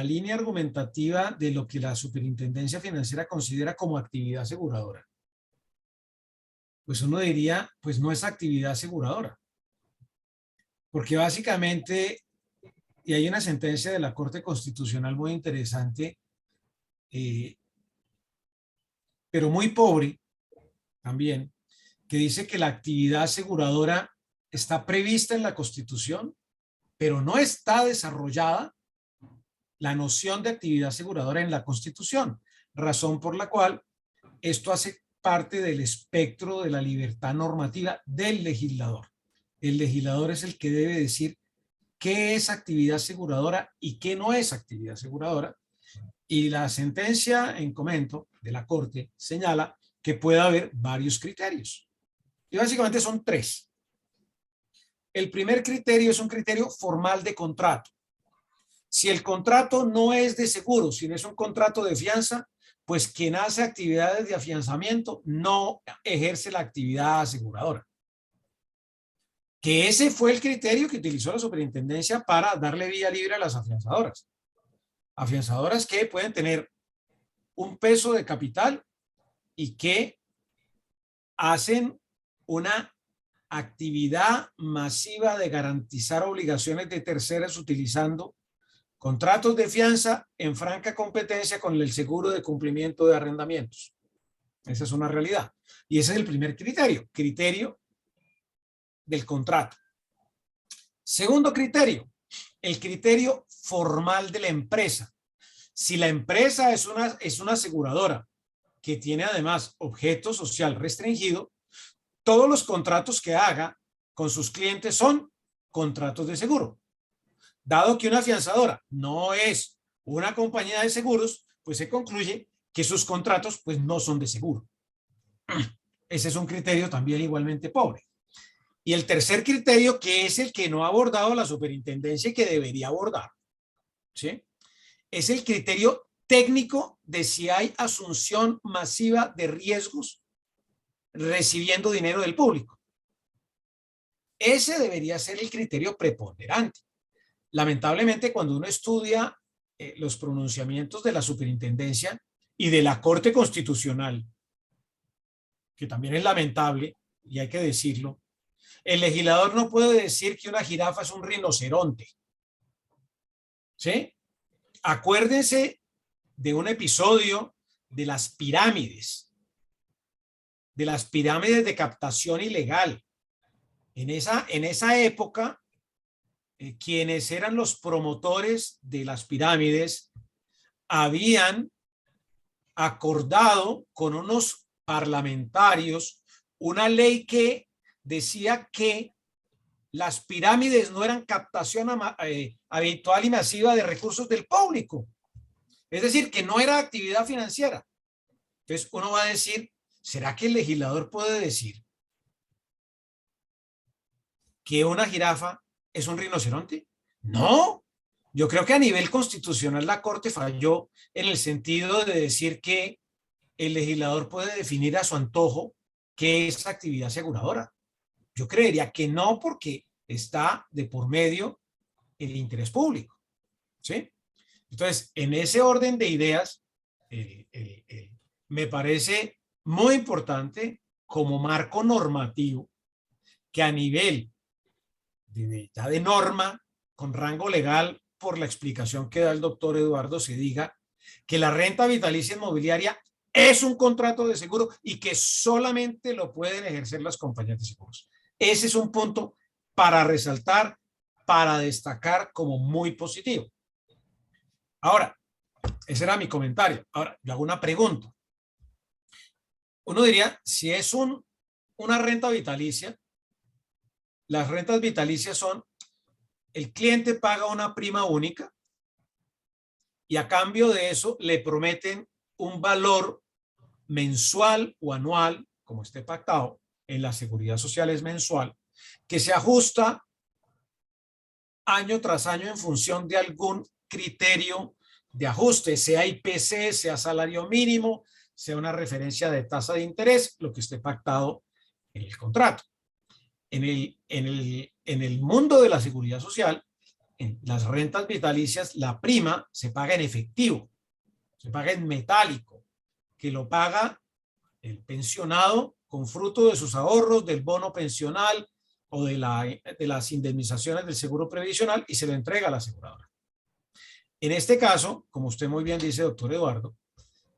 línea argumentativa de lo que la Superintendencia Financiera considera como actividad aseguradora, pues uno diría, pues no es actividad aseguradora. Porque básicamente, y hay una sentencia de la Corte Constitucional muy interesante, pero muy pobre también, que dice que la actividad aseguradora está prevista en la Constitución, pero no está desarrollada la noción de actividad aseguradora en la Constitución, razón por la cual esto hace parte del espectro de la libertad normativa del legislador. El legislador es el que debe decir qué es actividad aseguradora y qué no es actividad aseguradora. Y la sentencia en comento de la Corte señala que puede haber varios criterios. Y básicamente son 3. El primer criterio es un criterio formal de contrato. Si el contrato no es de seguro, sino es un contrato de fianza, pues quien hace actividades de afianzamiento no ejerce la actividad aseguradora. Que ese fue el criterio que utilizó la superintendencia para darle vía libre a las afianzadoras. Afianzadoras que pueden tener un peso de capital y que hacen una actividad masiva de garantizar obligaciones de terceros utilizando contratos de fianza en franca competencia con el seguro de cumplimiento de arrendamientos. Esa es una realidad. Y ese es el primer criterio, criterio del contrato. Segundo criterio, el criterio formal de la empresa. Si la empresa es una aseguradora que tiene además objeto social restringido, todos los contratos que haga con sus clientes son contratos de seguro. Dado que una afianzadora no es una compañía de seguros, pues se concluye que sus contratos pues no son de seguro. Ese es un criterio también igualmente pobre. Y el tercer criterio, que es el que no ha abordado la superintendencia y que debería abordar, ¿sí?, es el criterio técnico de si hay asunción masiva de riesgos recibiendo dinero del público. Ese debería ser el criterio preponderante. Lamentablemente, cuando uno estudia los pronunciamientos de la superintendencia y de la Corte Constitucional, que también es lamentable, y hay que decirlo, el legislador no puede decir que una jirafa es un rinoceronte. ¿Sí? Acuérdense de un episodio de las pirámides de captación ilegal. En esa época, quienes eran los promotores de las pirámides habían acordado con unos parlamentarios una ley que decía que las pirámides no eran captación habitual y masiva de recursos del público. Es decir, que no era actividad financiera. Entonces uno va a decir, ¿será que el legislador puede decir que una jirafa es un rinoceronte? No. Yo creo que a nivel constitucional la Corte falló en el sentido de decir que el legislador puede definir a su antojo qué es actividad aseguradora. Yo creería que no, porque está de por medio el interés público, ¿sí? Entonces, en ese orden de ideas, me parece muy importante como marco normativo que a nivel de norma con rango legal, por la explicación que da el doctor Eduardo, se diga que la renta vitalicia inmobiliaria es un contrato de seguro y que solamente lo pueden ejercer las compañías de seguros. Ese es un punto para resaltar, para destacar como muy positivo. Ahora, ese era mi comentario. Ahora, yo hago una pregunta. Uno diría, si es una renta vitalicia, las rentas vitalicias son, el cliente paga una prima única y a cambio de eso le prometen un valor mensual o anual, como esté pactado, en la seguridad social es mensual, que se ajusta año tras año en función de algún criterio de ajuste, sea IPC, sea salario mínimo, sea una referencia de tasa de interés, lo que esté pactado en el contrato. En el mundo de la seguridad social, en las rentas vitalicias, la prima se paga en efectivo, se paga en metálico, que lo paga el pensionado con fruto de sus ahorros, del bono pensional o de las indemnizaciones del seguro previsional, y se lo entrega a la aseguradora. En este caso, como usted muy bien dice, doctor Eduardo,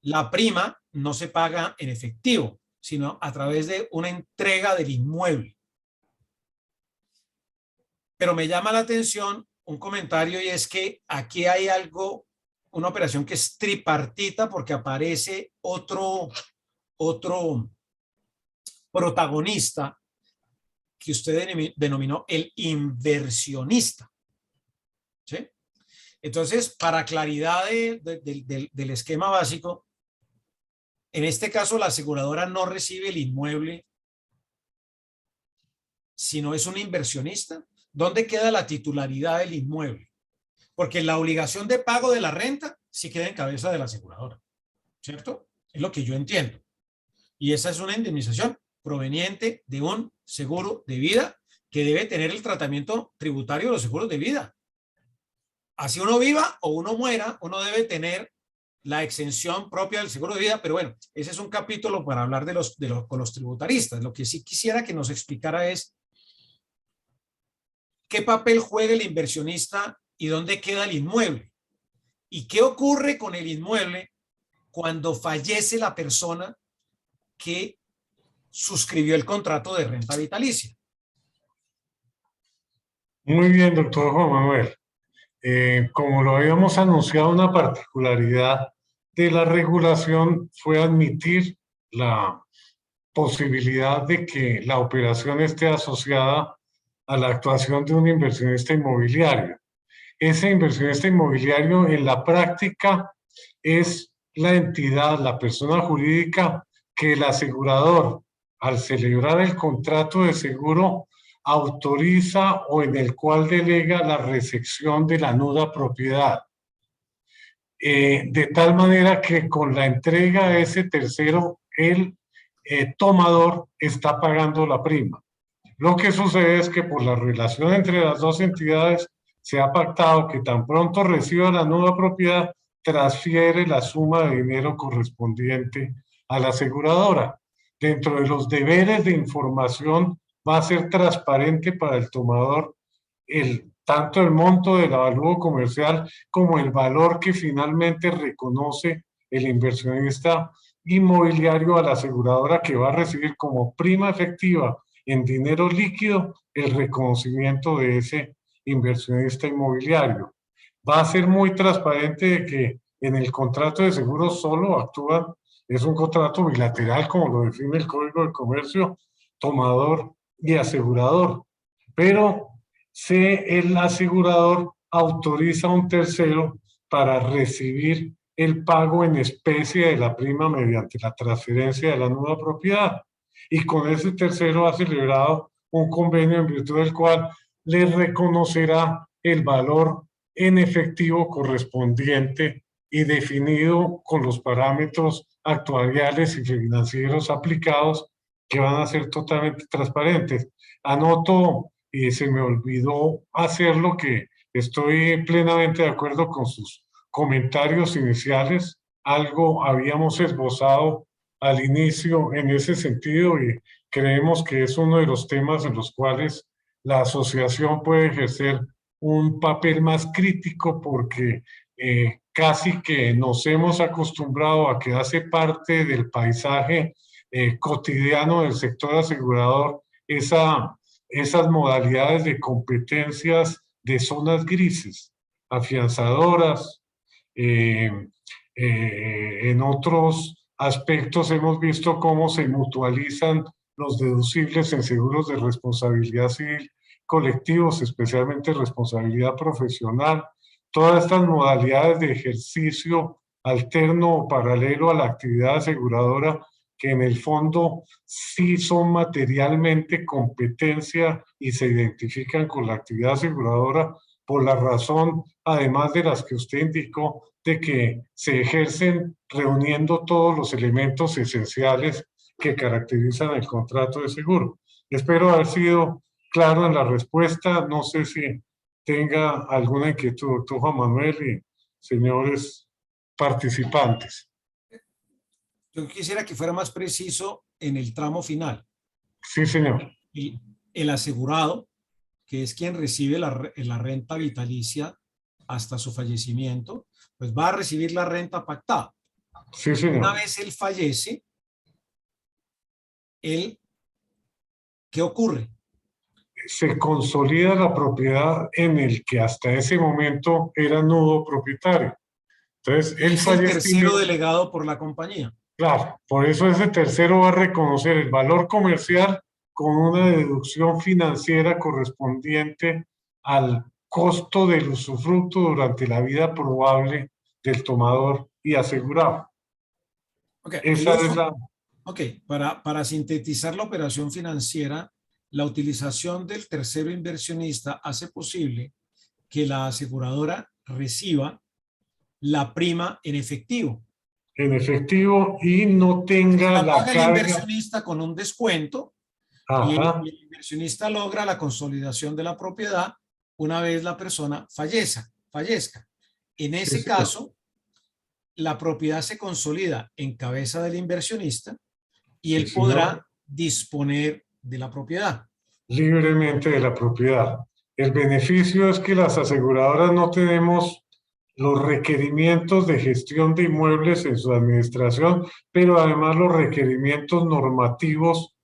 la prima no se paga en efectivo, sino a través de una entrega del inmueble. Pero me llama la atención un comentario, y es que aquí hay algo, una operación que es tripartita, porque aparece otro protagonista que usted denominó el inversionista, ¿sí? Entonces, para claridad del esquema básico, en este caso la aseguradora no recibe el inmueble, sino es un inversionista. ¿Dónde queda la titularidad del inmueble? Porque la obligación de pago de la renta sí queda en cabeza de la aseguradora, ¿cierto? Es lo que yo entiendo. Y esa es una indemnización proveniente de un seguro de vida que debe tener el tratamiento tributario de los seguros de vida. Así uno viva o uno muera, uno debe tener la exención propia del seguro de vida, pero bueno, ese es un capítulo para hablar con los tributaristas. Lo que sí quisiera que nos explicara es qué papel juega el inversionista y dónde queda el inmueble. ¿Y qué ocurre con el inmueble cuando fallece la persona que suscribió el contrato de renta vitalicia? Muy bien, doctor Juan Manuel. Como lo habíamos anunciado, una particularidad de la regulación fue admitir la posibilidad de que la operación esté asociada a la actuación de un inversionista inmobiliario. Ese inversionista inmobiliario en la práctica es la entidad, la persona jurídica que el asegurador, al celebrar el contrato de seguro, autoriza o en el cual delega la recepción de la nuda propiedad. De tal manera que con la entrega a ese tercero, el tomador está pagando la prima. Lo que sucede es que por la relación entre las dos entidades se ha pactado que tan pronto reciba la nueva propiedad, transfiere la suma de dinero correspondiente a la aseguradora. Dentro de los deberes de información va a ser transparente para el tomador tanto el monto del avalúo comercial como el valor que finalmente reconoce el inversionista inmobiliario a la aseguradora, que va a recibir como prima efectiva en dinero líquido el reconocimiento de ese inversionista inmobiliario. Va a ser muy transparente de que en el contrato de seguro solo actúan, es un contrato bilateral como lo define el Código de Comercio, tomador y asegurador, pero el asegurador autoriza a un tercero para recibir el pago en especie de la prima mediante la transferencia de la nueva propiedad. Y con ese tercero ha celebrado un convenio en virtud del cual le reconocerá el valor en efectivo correspondiente y definido con los parámetros actuariales y financieros aplicados, que van a ser totalmente transparentes. Anoto, y se me olvidó hacerlo, que estoy plenamente de acuerdo con sus comentarios iniciales. Algo habíamos esbozado al inicio en ese sentido y creemos que es uno de los temas en los cuales la asociación puede ejercer un papel más crítico, porque casi que nos hemos acostumbrado a que hace parte del paisaje cotidiano del sector asegurador esas modalidades de competencias de zonas grises, afianzadoras. En otros aspectos hemos visto cómo se mutualizan los deducibles en seguros de responsabilidad civil colectivos, especialmente responsabilidad profesional. Todas estas modalidades de ejercicio alterno o paralelo a la actividad aseguradora, que en el fondo sí son materialmente competencia y se identifican con la actividad aseguradora, por la razón, además de las que usted indicó, de que se ejercen reuniendo todos los elementos esenciales que caracterizan el contrato de seguro. Espero haber sido claro en la respuesta. No sé si tenga alguna inquietud, doctor Juan Manuel y señores participantes. Yo quisiera que fuera más preciso en el tramo final. Sí, señor. El asegurado, que es quien recibe la renta vitalicia hasta su fallecimiento, pues va a recibir la renta pactada. Sí, señor. Una vez él fallece, ¿qué ocurre? Se consolida la propiedad en el que hasta ese momento era nudo propietario. Entonces, él es el tercero delegado por la compañía. Claro, por eso ese tercero va a reconocer el valor comercial con una deducción financiera correspondiente al costo del usufructo durante la vida probable del tomador y asegurado. Okay, Esa es la... Ok, para sintetizar la operación financiera, la utilización del tercero inversionista hace posible que la aseguradora reciba la prima en efectivo. En efectivo, y no tenga la carga. El inversionista con un descuento. Y el inversionista logra la consolidación de la propiedad una vez la persona fallezca. En ese caso, la propiedad se consolida en cabeza del inversionista y él podrá disponer de la propiedad. Libremente de la propiedad. El beneficio es que las aseguradoras no tenemos los requerimientos de gestión de inmuebles en su administración, pero además los requerimientos normativos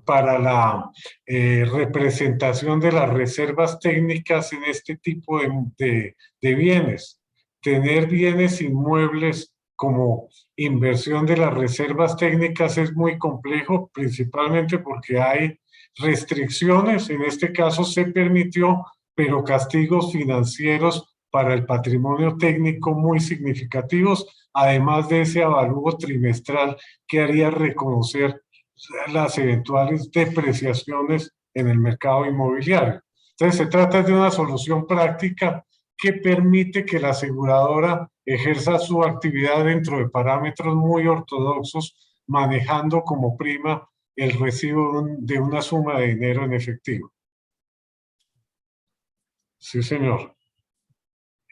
para la representación de las reservas técnicas en este tipo de bienes. Tener bienes inmuebles como inversión de las reservas técnicas es muy complejo, principalmente porque hay restricciones. En este caso se permitió, pero castigos financieros para el patrimonio técnico muy significativos, además de ese avalúo trimestral que haría reconocer las eventuales depreciaciones en el mercado inmobiliario. Entonces, se trata de una solución práctica que permite que la aseguradora ejerza su actividad dentro de parámetros muy ortodoxos, manejando como prima el recibo de una suma de dinero en efectivo. Sí, señor.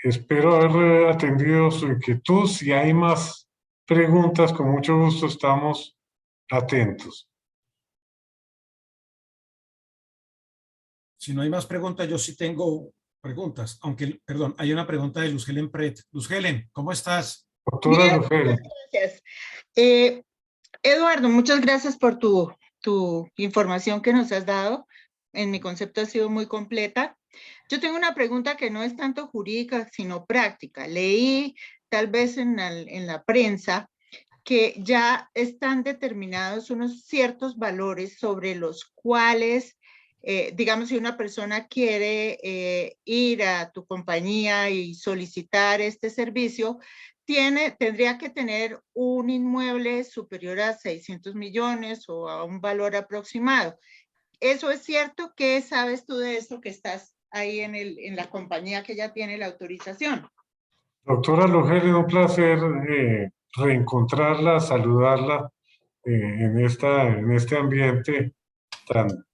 Espero haber atendido su inquietud. Si hay más preguntas, con mucho gusto estamos atentos. Si no hay más preguntas, yo sí tengo preguntas, aunque, perdón, hay una pregunta de Luz Helen Pret. Luz Helen, ¿cómo estás? Doctora Luz Helen. Gracias. Eduardo, muchas gracias por tu información que nos has dado. En mi concepto ha sido muy completa. Yo tengo una pregunta que no es tanto jurídica, sino práctica. Leí tal vez en la prensa que ya están determinados unos ciertos valores sobre los cuales, digamos, si una persona quiere ir a tu compañía y solicitar este servicio, tendría que tener un inmueble superior a 600 millones o a un valor aproximado. ¿Eso es cierto? ¿Qué sabes tú de esto que estás ahí en la compañía que ya tiene la autorización? Doctora Lugel, un placer reencontrarla, saludarla en este ambiente tan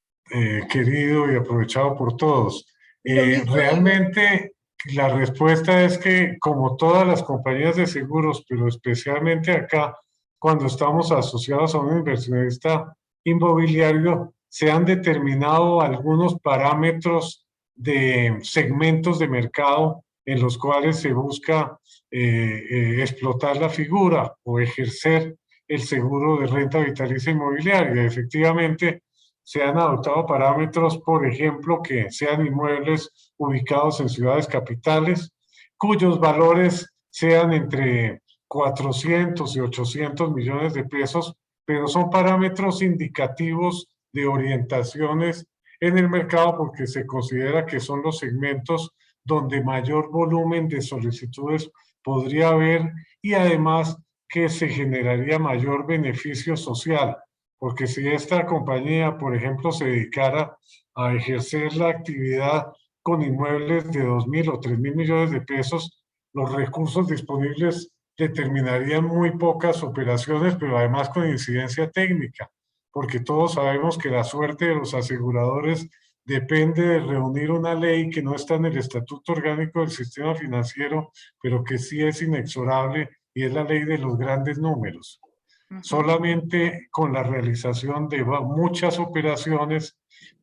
querido y aprovechado por todos. Lo mismo digo. Realmente la respuesta es que, como todas las compañías de seguros, pero especialmente acá, cuando estamos asociados a un inversionista inmobiliario, se han determinado algunos parámetros de segmentos de mercado en los cuales se busca explotar la figura o ejercer el seguro de renta vitalicia inmobiliaria. Efectivamente, se han adoptado parámetros, por ejemplo, que sean inmuebles ubicados en ciudades capitales, cuyos valores sean entre 400 y 800 millones de pesos, pero son parámetros indicativos de orientaciones en el mercado porque se considera que son los segmentos donde mayor volumen de solicitudes podría haber y además que se generaría mayor beneficio social, porque si esta compañía, por ejemplo, se dedicara a ejercer la actividad con inmuebles de 2.000 o 3.000 millones de pesos, los recursos disponibles determinarían muy pocas operaciones, pero además con incidencia técnica, porque todos sabemos que la suerte de los aseguradores depende de reunir una ley que no está en el Estatuto Orgánico del Sistema Financiero, pero que sí es inexorable, y es la ley de los grandes números. Solamente con la realización de muchas operaciones,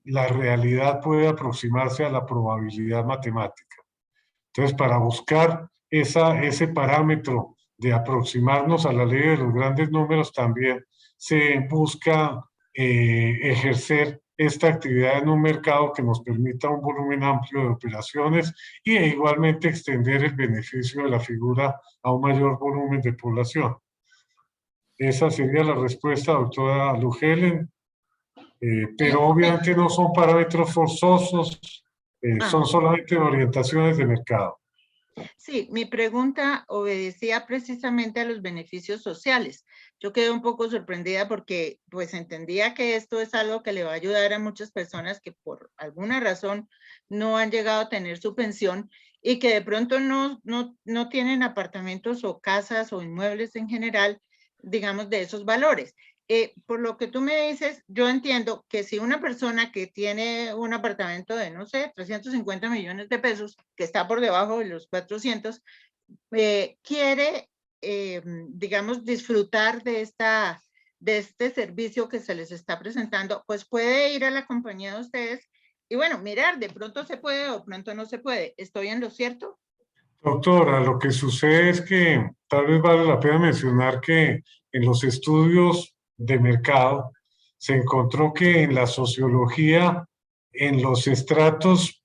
la realidad puede aproximarse a la probabilidad matemática. Entonces, para buscar ese parámetro de aproximarnos a la ley de los grandes números, también se busca ejercer esta actividad en un mercado que nos permita un volumen amplio de operaciones y igualmente extender el beneficio de la figura a un mayor volumen de población. Esa sería la respuesta, doctora Lugelen, pero obviamente no son parámetros forzosos, son solamente orientaciones de mercado. Sí, mi pregunta obedecía precisamente a los beneficios sociales. Yo quedé un poco sorprendida porque pues entendía que esto es algo que le va a ayudar a muchas personas que por alguna razón no han llegado a tener su pensión y que de pronto no tienen apartamentos o casas o inmuebles en general, digamos, de esos valores. Por lo que tú me dices, yo entiendo que si una persona que tiene un apartamento de, no sé, 350 millones de pesos, que está por debajo de los 400, quiere, digamos, disfrutar de este servicio que se les está presentando, pues puede ir a la compañía de ustedes y bueno, mirar, de pronto se puede o pronto no se puede. ¿Estoy en lo cierto? Doctora, lo que sucede es que tal vez vale la pena mencionar que en los estudios de mercado se encontró que en la sociología, en los estratos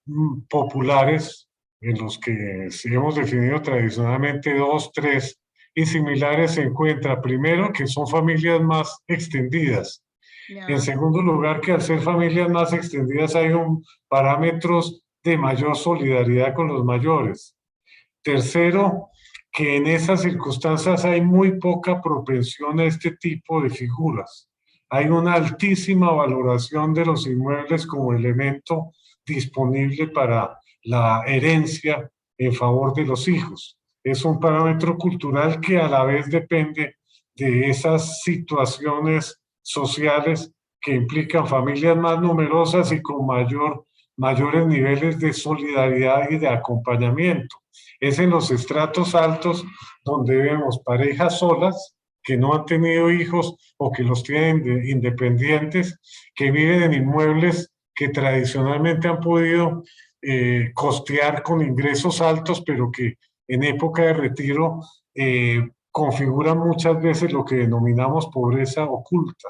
populares, en los que hemos definido tradicionalmente 2, 3 y similares, se encuentra primero que son familias más extendidas. En segundo lugar, que al ser familias más extendidas hay parámetros de mayor solidaridad con los mayores. Tercero, que en esas circunstancias hay muy poca propensión a este tipo de figuras. Hay una altísima valoración de los inmuebles como elemento disponible para la herencia en favor de los hijos. Es un parámetro cultural que a la vez depende de esas situaciones sociales que implican familias más numerosas y con mayores niveles de solidaridad y de acompañamiento. Es en los estratos altos donde vemos parejas solas que no han tenido hijos o que los tienen independientes, que viven en inmuebles que tradicionalmente han podido costear con ingresos altos, pero que en época de retiro configuran muchas veces lo que denominamos pobreza oculta.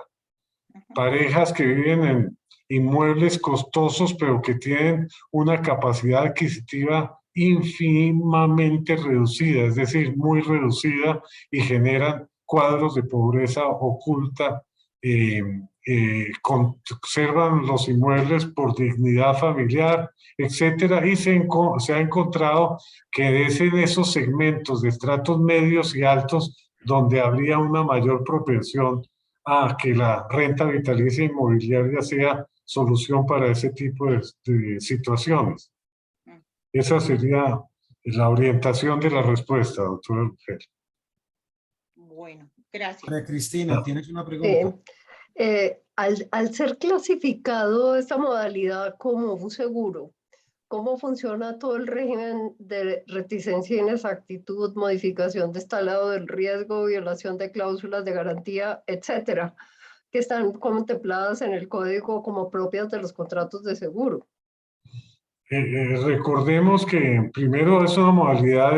Parejas que viven en inmuebles costosos, pero que tienen una capacidad adquisitiva ínfimamente reducida, es decir, muy reducida, y generan cuadros de pobreza oculta conservan los inmuebles por dignidad familiar, etcétera, y se ha encontrado que es en esos segmentos de estratos medios y altos donde habría una mayor propensión a que la renta vitalicia inmobiliaria sea solución para ese tipo de situaciones. Esa sería la orientación de la respuesta, doctora Lugel. Bueno, gracias. María Cristina, ¿tienes una pregunta? Al ser clasificado esta modalidad como un seguro, ¿cómo funciona todo el régimen de reticencia, inexactitud, modificación de escalado del riesgo, violación de cláusulas de garantía, etcétera, que están contempladas en el código como propias de los contratos de seguro? Recordemos que primero es una modalidad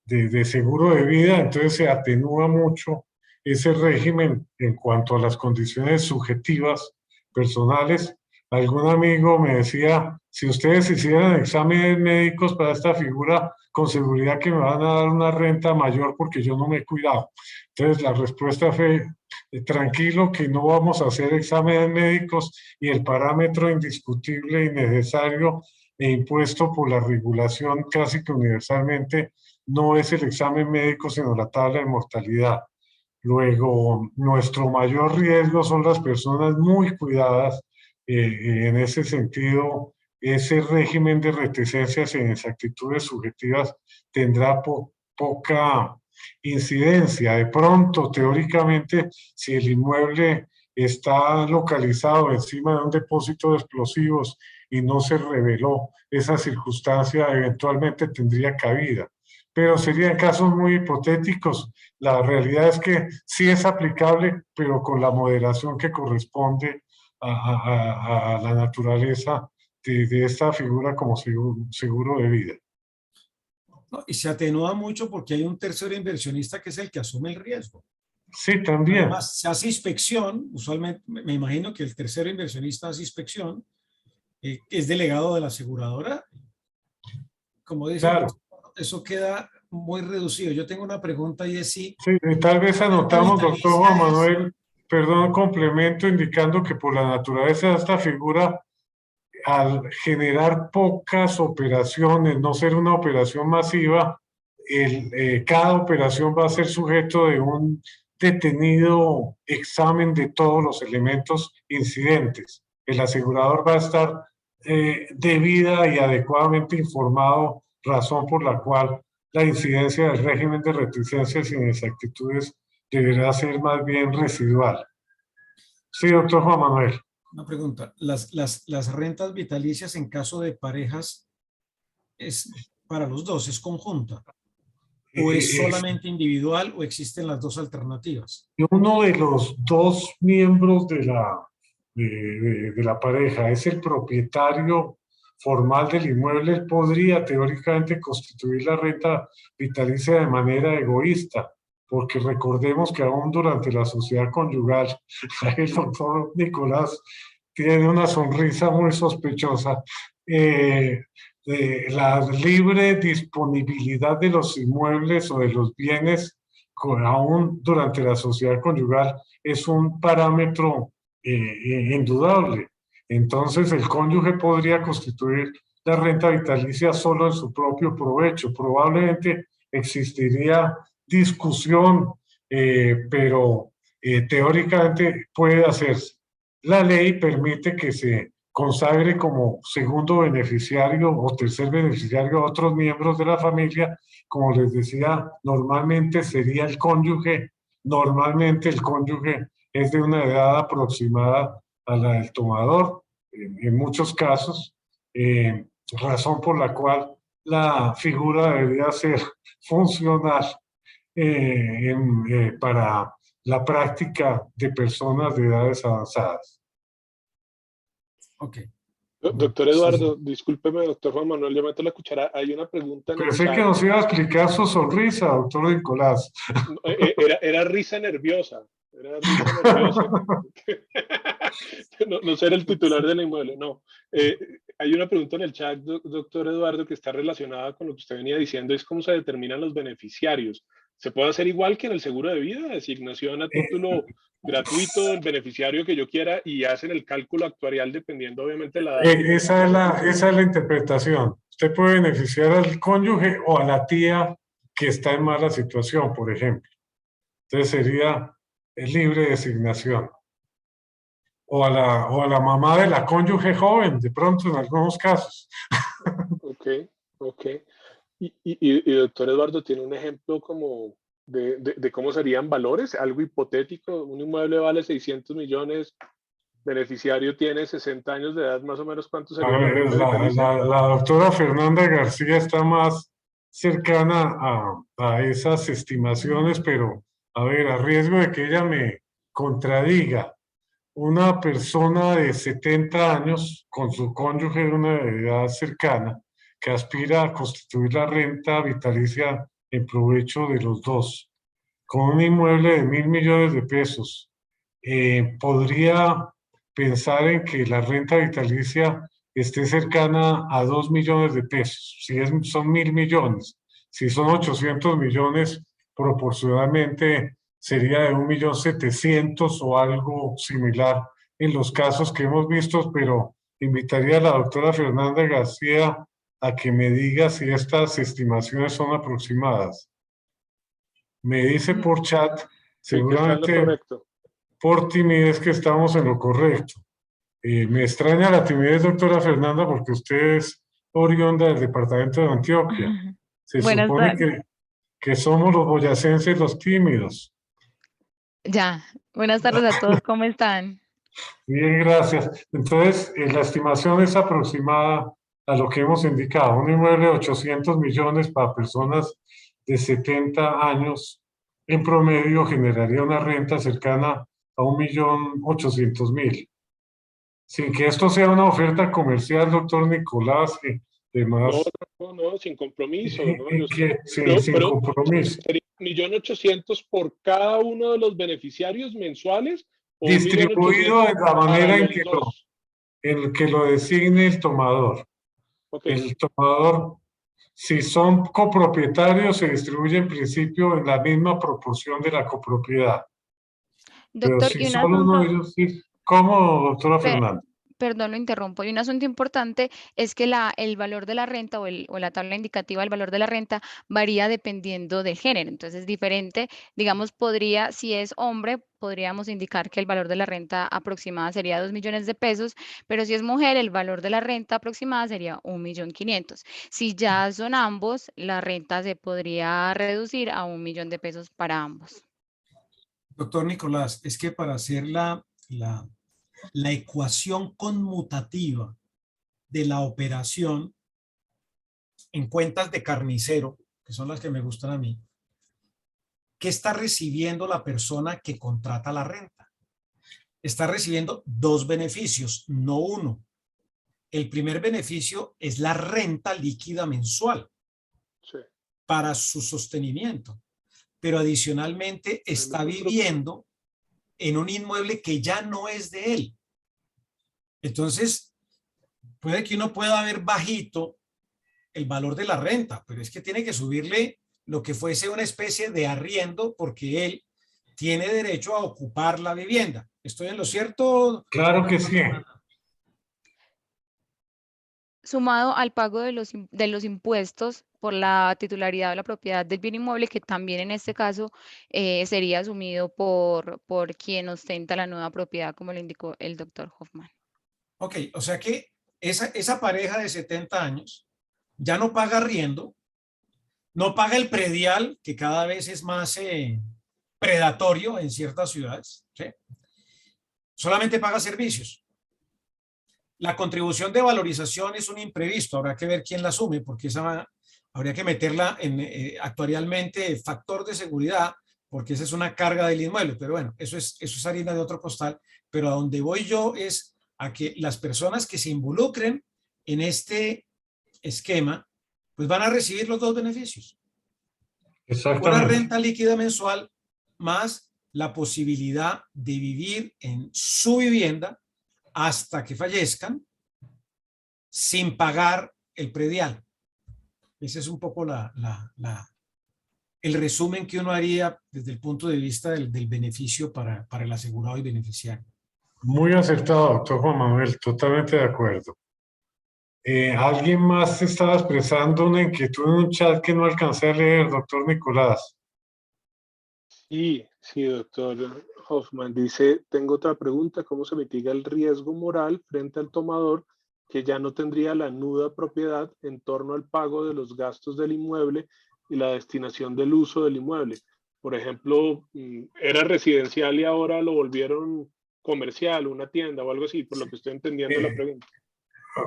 de seguro de vida, entonces se atenúa mucho ese régimen en cuanto a las condiciones subjetivas personales. Algún amigo me decía, si ustedes hicieran exámenes médicos para esta figura, con seguridad que me van a dar una renta mayor porque yo no me he cuidado. Entonces la respuesta fue, tranquilo que no vamos a hacer exámenes médicos, y el parámetro indiscutible y necesario e impuesto por la regulación casi que universalmente no es el examen médico, sino la tabla de mortalidad. Luego, nuestro mayor riesgo son las personas muy cuidadas. En ese sentido, ese régimen de reticencias e inexactitudes subjetivas tendrá poca incidencia. De pronto, teóricamente, si el inmueble está localizado encima de un depósito de explosivos y no se reveló esa circunstancia, eventualmente tendría cabida. Pero serían casos muy hipotéticos. La realidad es que sí es aplicable, pero con la moderación que corresponde a la naturaleza de esta figura como seguro de vida. No, y se atenúa mucho porque hay un tercero inversionista que es el que asume el riesgo. Sí, también. Además, se hace inspección, usualmente me imagino que el tercero inversionista hace inspección, es delegado de la aseguradora. Como dice, Claro. eso queda muy reducido. Yo tengo una pregunta y es si... Sí, tal vez anotamos, doctor Juan vitalicia Manuel, perdón, complemento indicando que por la naturaleza de esta figura, al generar pocas operaciones, no ser una operación masiva, cada operación va a ser sujeto de un detenido examen de todos los elementos incidentes. El asegurador va a estar debida y adecuadamente informado, razón por la cual la incidencia del régimen de reticencias y inexactitudes deberá ser más bien residual. Sí, doctor Juan Manuel. Una pregunta. ¿Las rentas vitalicias en caso de parejas es para los dos, es conjunta? ¿O es solamente individual o existen las dos alternativas? Uno de los dos miembros de la pareja es el propietario formal del inmueble, él podría teóricamente constituir la renta vitalicia de manera egoísta, porque recordemos que aún durante la sociedad conyugal, el doctor Nicolás tiene una sonrisa muy sospechosa, la libre disponibilidad de los inmuebles o de los bienes aún durante la sociedad conyugal es un parámetro indudable. Entonces el cónyuge podría constituir la renta vitalicia solo en su propio provecho. Probablemente existiría discusión, pero teóricamente puede hacerse. La ley permite que se consagre como segundo beneficiario o tercer beneficiario a otros miembros de la familia. Como les decía, normalmente sería el cónyuge. Normalmente el cónyuge es de una edad aproximada a la del tomador, en muchos casos, razón por la cual la figura debería ser funcional para la práctica de personas de edades avanzadas. Ok. Doctor Eduardo, discúlpeme, doctor Juan Manuel, yo meto la cuchara. Hay una pregunta en el Pensé chat. que nos iba a explicar su sonrisa, doctor Nicolás. Era risa nerviosa. Era risa nerviosa. No ser el titular del inmueble, no. Hay una pregunta en el chat, doctor Eduardo, que está relacionada con lo que usted venía diciendo, es cómo se determinan los beneficiarios. ¿Se puede hacer igual que en el seguro de vida? Designación a título gratuito del beneficiario que yo quiera y hacen el cálculo actuarial dependiendo obviamente de la edad. Esa es la interpretación. Usted puede beneficiar al cónyuge o a la tía que está en mala situación, por ejemplo. Entonces sería libre designación. O a la mamá de la cónyuge joven, de pronto en algunos casos. Ok, ok. Y doctor Eduardo, ¿tiene un ejemplo como de cómo serían valores? Algo hipotético, un inmueble vale 600 millones, beneficiario tiene 60 años de edad, más o menos, ¿cuánto sería la renta vitalicia? La doctora Fernanda García está más cercana a esas estimaciones, pero a ver, a riesgo de que ella me contradiga, una persona de 70 años con su cónyuge de una edad cercana que aspira a constituir la renta vitalicia en provecho de los dos, con un inmueble de 1.000 millones de pesos, podría pensar en que la renta vitalicia esté cercana a 2 millones de pesos, si son 1.000 millones. Si son 800 millones, proporcionalmente sería de 1.700.000 o algo similar en los casos que hemos visto, pero invitaría a la doctora Fernanda García a que me diga si estas estimaciones son aproximadas. Me dice por chat, Sí, que está en lo seguramente correcto. por timidez, que estamos en lo correcto. Me extraña la timidez, doctora Fernanda, porque usted es oriunda del departamento de Antioquia. Se Buenas supone tardes. que somos los boyacenses los tímidos. Ya, buenas tardes a todos, ¿cómo están? Bien, gracias. Entonces, la estimación es aproximada a lo que hemos indicado. Un inmueble de 800 millones para personas de 70 años, en promedio generaría una renta cercana a 1.800.000. Sin que esto sea una oferta comercial, doctor Nicolás, y No, demás, no, sin compromiso, ¿no? Yo sé. sin compromiso. ¿Sería 1.800.000 por cada uno de los beneficiarios mensuales o Distribuido 1.800.000 de la para manera los dos? en que lo designe el tomador. Ok, El tomador, si son copropietarios, se distribuye en principio en la misma proporción de la copropiedad. Pero Doctor, si y un solo uno de asunto, ellos, sí. ¿Cómo, doctora pe- Fernanda? perdón, lo interrumpo, y un asunto importante es que el valor de la renta o la tabla indicativa del valor de la renta varía dependiendo del género. Entonces es diferente, digamos, si es hombre, podríamos indicar que el valor de la renta aproximada sería 2 millones de pesos, pero si es mujer, el valor de la renta aproximada sería 1.500.000. Si ya son ambos, la renta se podría reducir a 1 millón de pesos para ambos. Doctor Nicolás, es que para hacer la ecuación conmutativa de la operación en cuentas de carnicero, que son las que me gustan a mí, ¿qué está recibiendo la persona que contrata la renta? Está recibiendo dos beneficios, no uno. El primer beneficio es la renta líquida mensual sí. para su sostenimiento, pero adicionalmente está viviendo en un inmueble que ya no es de él. Entonces, puede que uno pueda ver bajito el valor de la renta, pero es que tiene que subirle lo que fuese una especie de arriendo porque él tiene derecho a ocupar la vivienda. ¿Estoy en lo cierto? Claro que sí. Sumado al pago de los impuestos por la titularidad o la propiedad del bien inmueble, que también en este caso sería asumido por quien ostenta la nueva propiedad, como le indicó el doctor Hoffman. Ok, o sea que esa pareja de 70 años ya no paga arriendo, no paga el predial, que cada vez es más predatorio en ciertas ciudades, ¿sí? Solamente paga servicios. La contribución de valorización es un imprevisto, habrá que ver quién la asume, porque habría que meterla actuarialmente factor de seguridad, porque esa es una carga del inmueble, pero bueno, eso es harina de otro costal, pero a donde voy yo es a que las personas que se involucren en este esquema, pues van a recibir los dos beneficios. Una Exactamente. renta líquida mensual más la posibilidad de vivir en su vivienda hasta que fallezcan sin pagar el predial. Esa es un poco la el resumen que uno haría desde el punto de vista del beneficio para el asegurado y beneficiario. Muy acertado, doctor Juan Manuel, totalmente de acuerdo. ¿Alguien más estaba expresando una inquietud en un chat que no alcancé a leer, doctor Nicolás? Sí, sí, doctor Hoffman. Dice, tengo otra pregunta, ¿cómo se mitiga el riesgo moral frente al tomador que ya no tendría la nuda propiedad en torno al pago de los gastos del inmueble y la destinación del uso del inmueble? Por ejemplo, era residencial y ahora lo volvieron comercial, una tienda o algo así, por lo que estoy entendiendo la pregunta.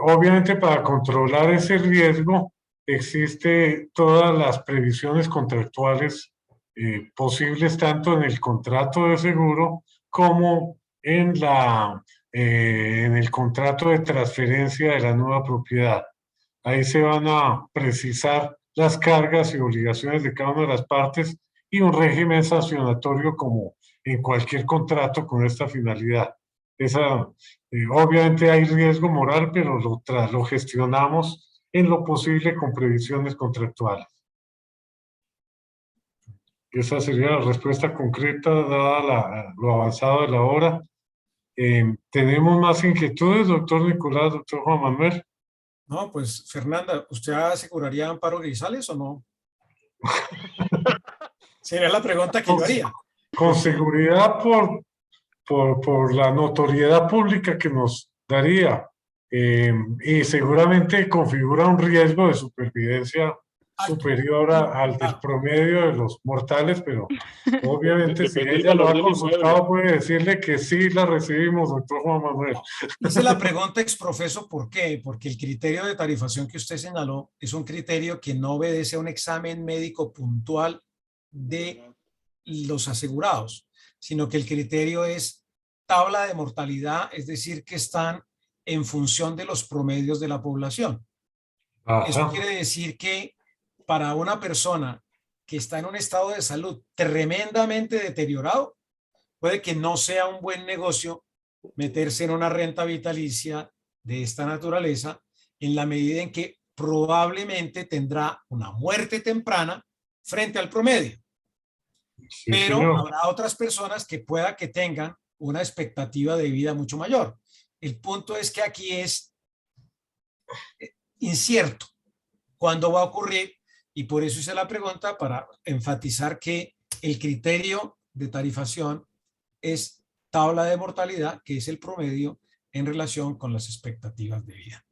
Obviamente, para controlar ese riesgo existe todas las previsiones contractuales posibles tanto en el contrato de seguro como en el contrato de transferencia de la nueva propiedad. Ahí se van a precisar las cargas y obligaciones de cada una de las partes y un régimen sancionatorio como en cualquier contrato con esta finalidad. Obviamente hay riesgo moral, pero lo gestionamos en lo posible con previsiones contractuales. Esa sería la respuesta concreta dada lo avanzado de la hora. ¿Tenemos más inquietudes, doctor Nicolás, doctor Juan Manuel? No, pues Fernanda, ¿usted aseguraría Amparo Grisales o no? Sería la pregunta que yo haría. Con seguridad por la notoriedad pública que nos daría y seguramente configura un riesgo de supervivencia superior al del promedio de los mortales, pero obviamente si Depende del ella lo valor ha del consultado inmueble. puede decirle que sí la recibimos, doctor Juan Manuel. Hice la pregunta exprofeso, ¿por qué? Porque el criterio de tarifación que usted señaló es un criterio que no obedece a un examen médico puntual de los asegurados, sino que el criterio es tabla de mortalidad, es decir, que están en función de los promedios de la población. Eso Ajá. quiere decir que para una persona que está en un estado de salud tremendamente deteriorado, puede que no sea un buen negocio meterse en una renta vitalicia de esta naturaleza en la medida en que probablemente tendrá una muerte temprana frente al promedio. Sí, Pero señor. habrá otras personas que pueda que tengan una expectativa de vida mucho mayor. El punto es que aquí es incierto cuándo va a ocurrir y por eso hice la pregunta para enfatizar que el criterio de tarifación es tabla de mortalidad, que es el promedio en relación con las expectativas de vida.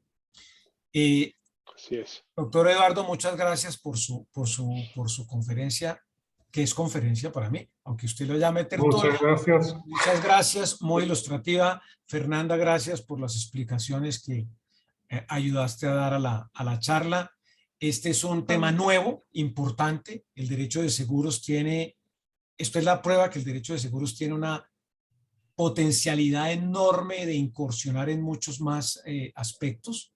Así es. Doctor Eduardo, muchas gracias por su conferencia, que es conferencia para mí, aunque usted lo llame tertulia. Muchas gracias. Muchas gracias, muy ilustrativa. Fernanda, gracias por las explicaciones que ayudaste a dar a la charla. Este es un tema nuevo, importante. El derecho de seguros tiene, esto es la prueba que el derecho de seguros tiene una potencialidad enorme de incursionar en muchos más aspectos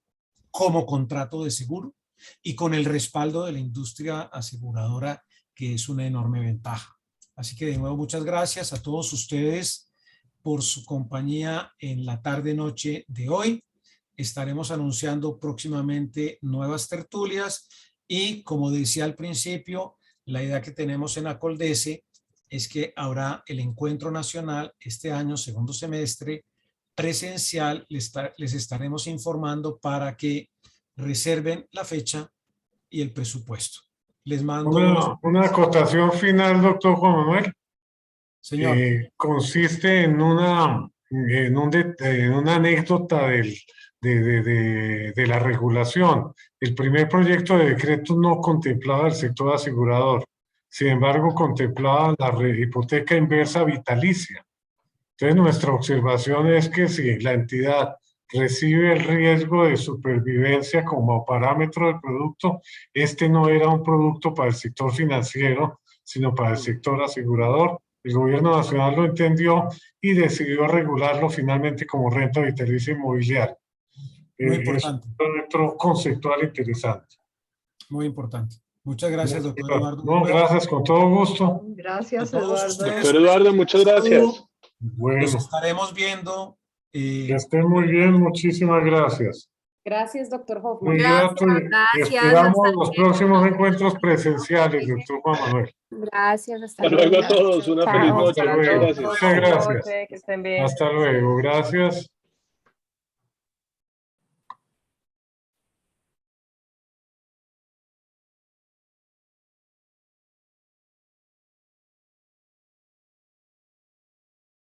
como contrato de seguro y con el respaldo de la industria aseguradora, que es una enorme ventaja. Así que de nuevo muchas gracias a todos ustedes por su compañía en la tarde-noche de hoy. Estaremos anunciando próximamente nuevas tertulias y, como decía al principio, la idea que tenemos en Acoldese es que habrá el encuentro nacional este año, segundo semestre, presencial. Les estaremos informando para que reserven la fecha y el presupuesto. Les mando... Una acotación final, doctor Juan Manuel. Señor. Consiste en una anécdota de la regulación. El primer proyecto de decreto no contemplaba el sector asegurador, sin embargo contemplaba la hipoteca inversa vitalicia. Entonces nuestra observación es que si la entidad recibe el riesgo de supervivencia como parámetro del producto, este no era un producto para el sector financiero, sino para el sector asegurador. El gobierno nacional lo entendió y decidió regularlo finalmente como renta vitalicia inmobiliaria. Muy importante. Es un proyecto conceptual interesante. Muy importante. Muchas gracias, doctor Eduardo. No, gracias, con todo gusto. Gracias, Eduardo. Doctor Eduardo, muchas gracias. Bueno. Nos estaremos viendo. Que estén muy bien, muchísimas gracias. Gracias, doctor Hoffman. Muy grato y Gracias, esperamos hasta los luego. próximos encuentros presenciales, doctor Juan Manuel. Gracias, hasta Hasta luego a luego. todos. Una feliz Chao. noche. Hasta Muchas luego. gracias. Muchas gracias. Que estén bien. Hasta luego. Gracias.